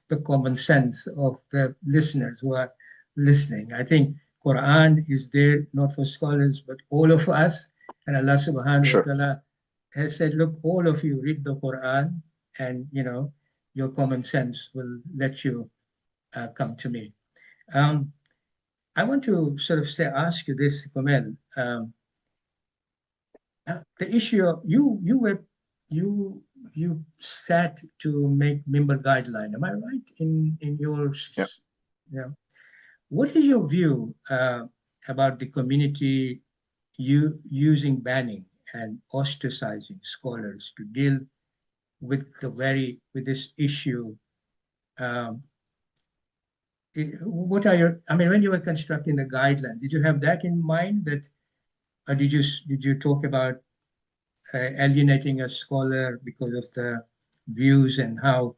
the common sense of the listeners who are listening. I think Quran is there not for scholars, but all of us. And Allah subhanahu wa ta'ala has said, look, all of you read the Quran, and your common sense will let you come to me. I want to sort of ask you this, Kumail. The issue of you sat to make member guideline. Am I right in your? Yeah. What is your view about the community using banning and ostracizing scholars to deal with this issue? What are your? I mean, when you were constructing the guideline, did you have that in mind? That, or did you talk about alienating a scholar because of the views and how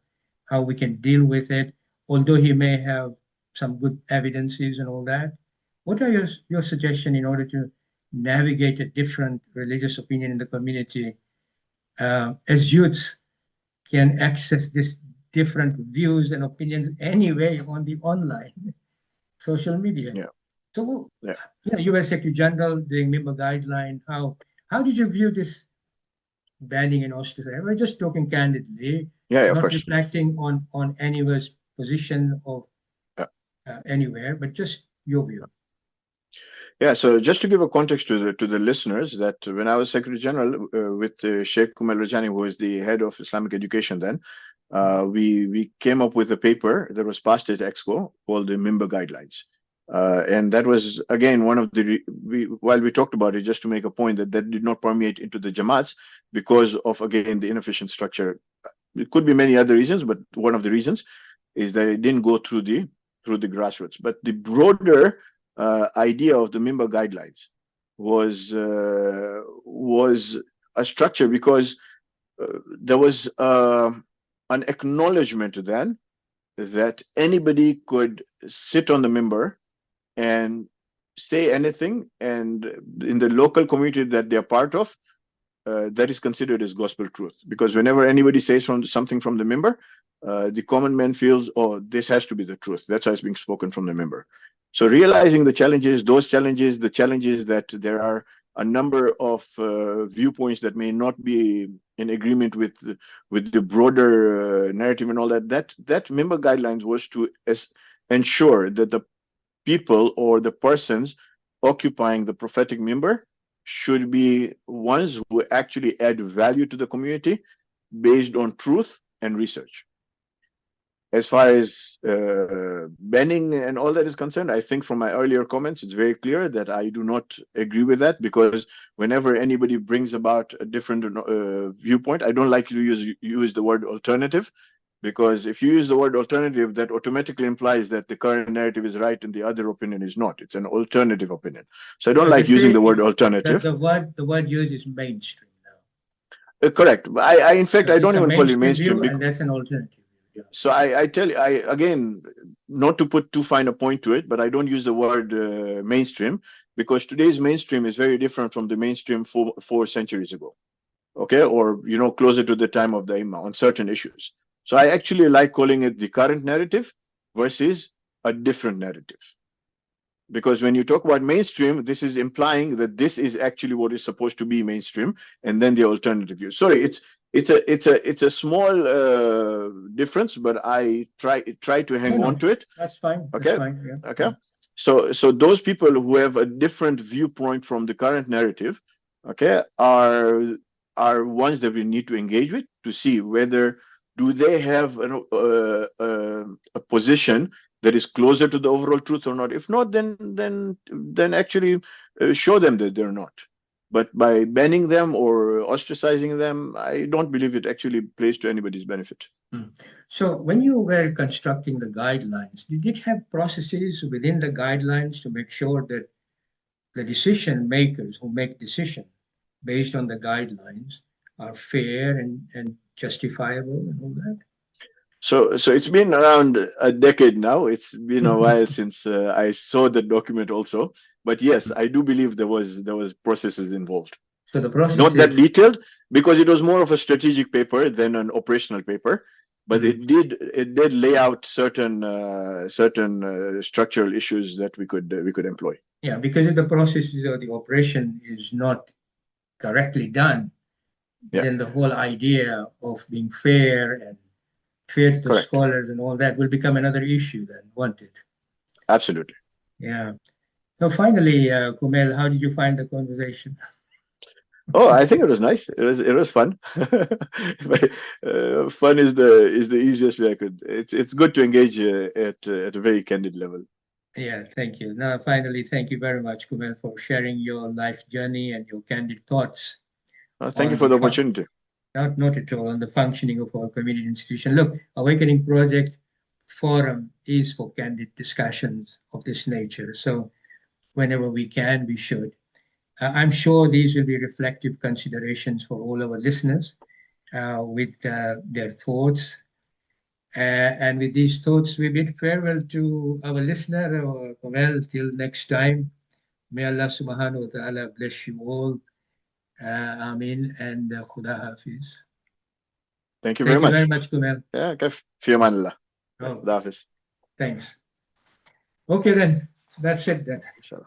we can deal with it, although he may have some good evidences and all that? What are your suggestions in order to navigate a different religious opinion in the community, as youths can access this different views and opinions anyway on the online social media? So you were Secretary General doing member guideline. How did you view this banning and ostracizing? We're just talking candidly, not reflecting on anyone's position of anywhere, but just your view. Yeah, so just to give a context to the listeners, that when I was Secretary General with Sheikh Kumail Manji, who was the head of Islamic education then, we came up with a paper that was passed at Exco called the Member Guidelines. And that was, again, one of the, while we talked about it, just to make a point that did not permeate into the Jamaats because of, again, the inefficient structure. It could be many other reasons, but one of the reasons is that it didn't go through the grassroots. But the broader idea of the member guidelines was a structure, because there was an acknowledgement then that anybody could sit on the member and say anything, and in the local community that they're part of, that is considered as gospel truth. Because whenever anybody says something from the member, the common man feels, oh, this has to be the truth. That's how it's being spoken from the member. So realizing the challenges, the challenges that there are a number of viewpoints that may not be in agreement with the broader narrative and all that member guidelines was to ensure that the people or the persons occupying the prophetic member should be ones who actually add value to the community based on truth and research. As far as banning and all that is concerned, I think from my earlier comments, it's very clear that I do not agree with that, because whenever anybody brings about a different viewpoint, I don't like to use the word alternative, because if you use the word alternative, that automatically implies that the current narrative is right and the other opinion is not. It's an alternative opinion. So I don't like using the word alternative. The word used is mainstream now. Correct. In fact, I don't even call it mainstream. And that's an alternative. Yeah. So I tell you, again, not to put too fine a point to it, but I don't use the word mainstream, because today's mainstream is very different from the mainstream 4 centuries ago, okay, or closer to the time of the Imam on certain issues. So I actually like calling it the current narrative versus a different narrative. Because when you talk about mainstream, this is implying that this is actually what is supposed to be mainstream, and then the alternative view. Sorry, it's a small difference, but I try to hang on to it. That's fine. Okay. That's fine. Yeah. Okay. So those people who have a different viewpoint from the current narrative, okay, are ones that we need to engage with to see whether do they have a position that is closer to the overall truth or not. If not, then actually show them that they're not. But by banning them or ostracizing them, I don't believe it actually plays to anybody's benefit. So when you were constructing the guidelines, you did have processes within the guidelines to make sure that the decision makers who make decisions based on the guidelines are fair and justifiable and all that? So it's been around a decade now. It's been a while since I saw the document also. But yes, I do believe there was processes involved. So the process not that detailed, because it was more of a strategic paper than an operational paper. But it did lay out certain structural issues that we could employ. Yeah, because if the processes or the operation is not correctly done, then the whole idea of being fair and fair to the scholars and all that will become another issue then, won't it? Absolutely. Yeah. So finally, Kumail, how did you find the conversation? Oh, I think it was nice. It was fun. Fun is the easiest way I could. It's good to engage at a very candid level. Yeah, thank you. Now, finally, thank you very much, Kumail, for sharing your life journey and your candid thoughts. Thank you for the opportunity. Not at all, on the functioning of our community institution. Look, Awakening Project Forum is for candid discussions of this nature. So whenever we can, we should. I'm sure these will be reflective considerations for all our listeners with their thoughts. And with these thoughts, we bid farewell to our listener, Kumail, till next time. May Allah subhanahu wa ta'ala bless you all. Ameen and Khuda Hafiz. Thank you very much. Thank you very much, Kumail. Yeah, fi aman Allah. Khuda Hafiz. Thanks. Okay then, that's it then. Inshallah.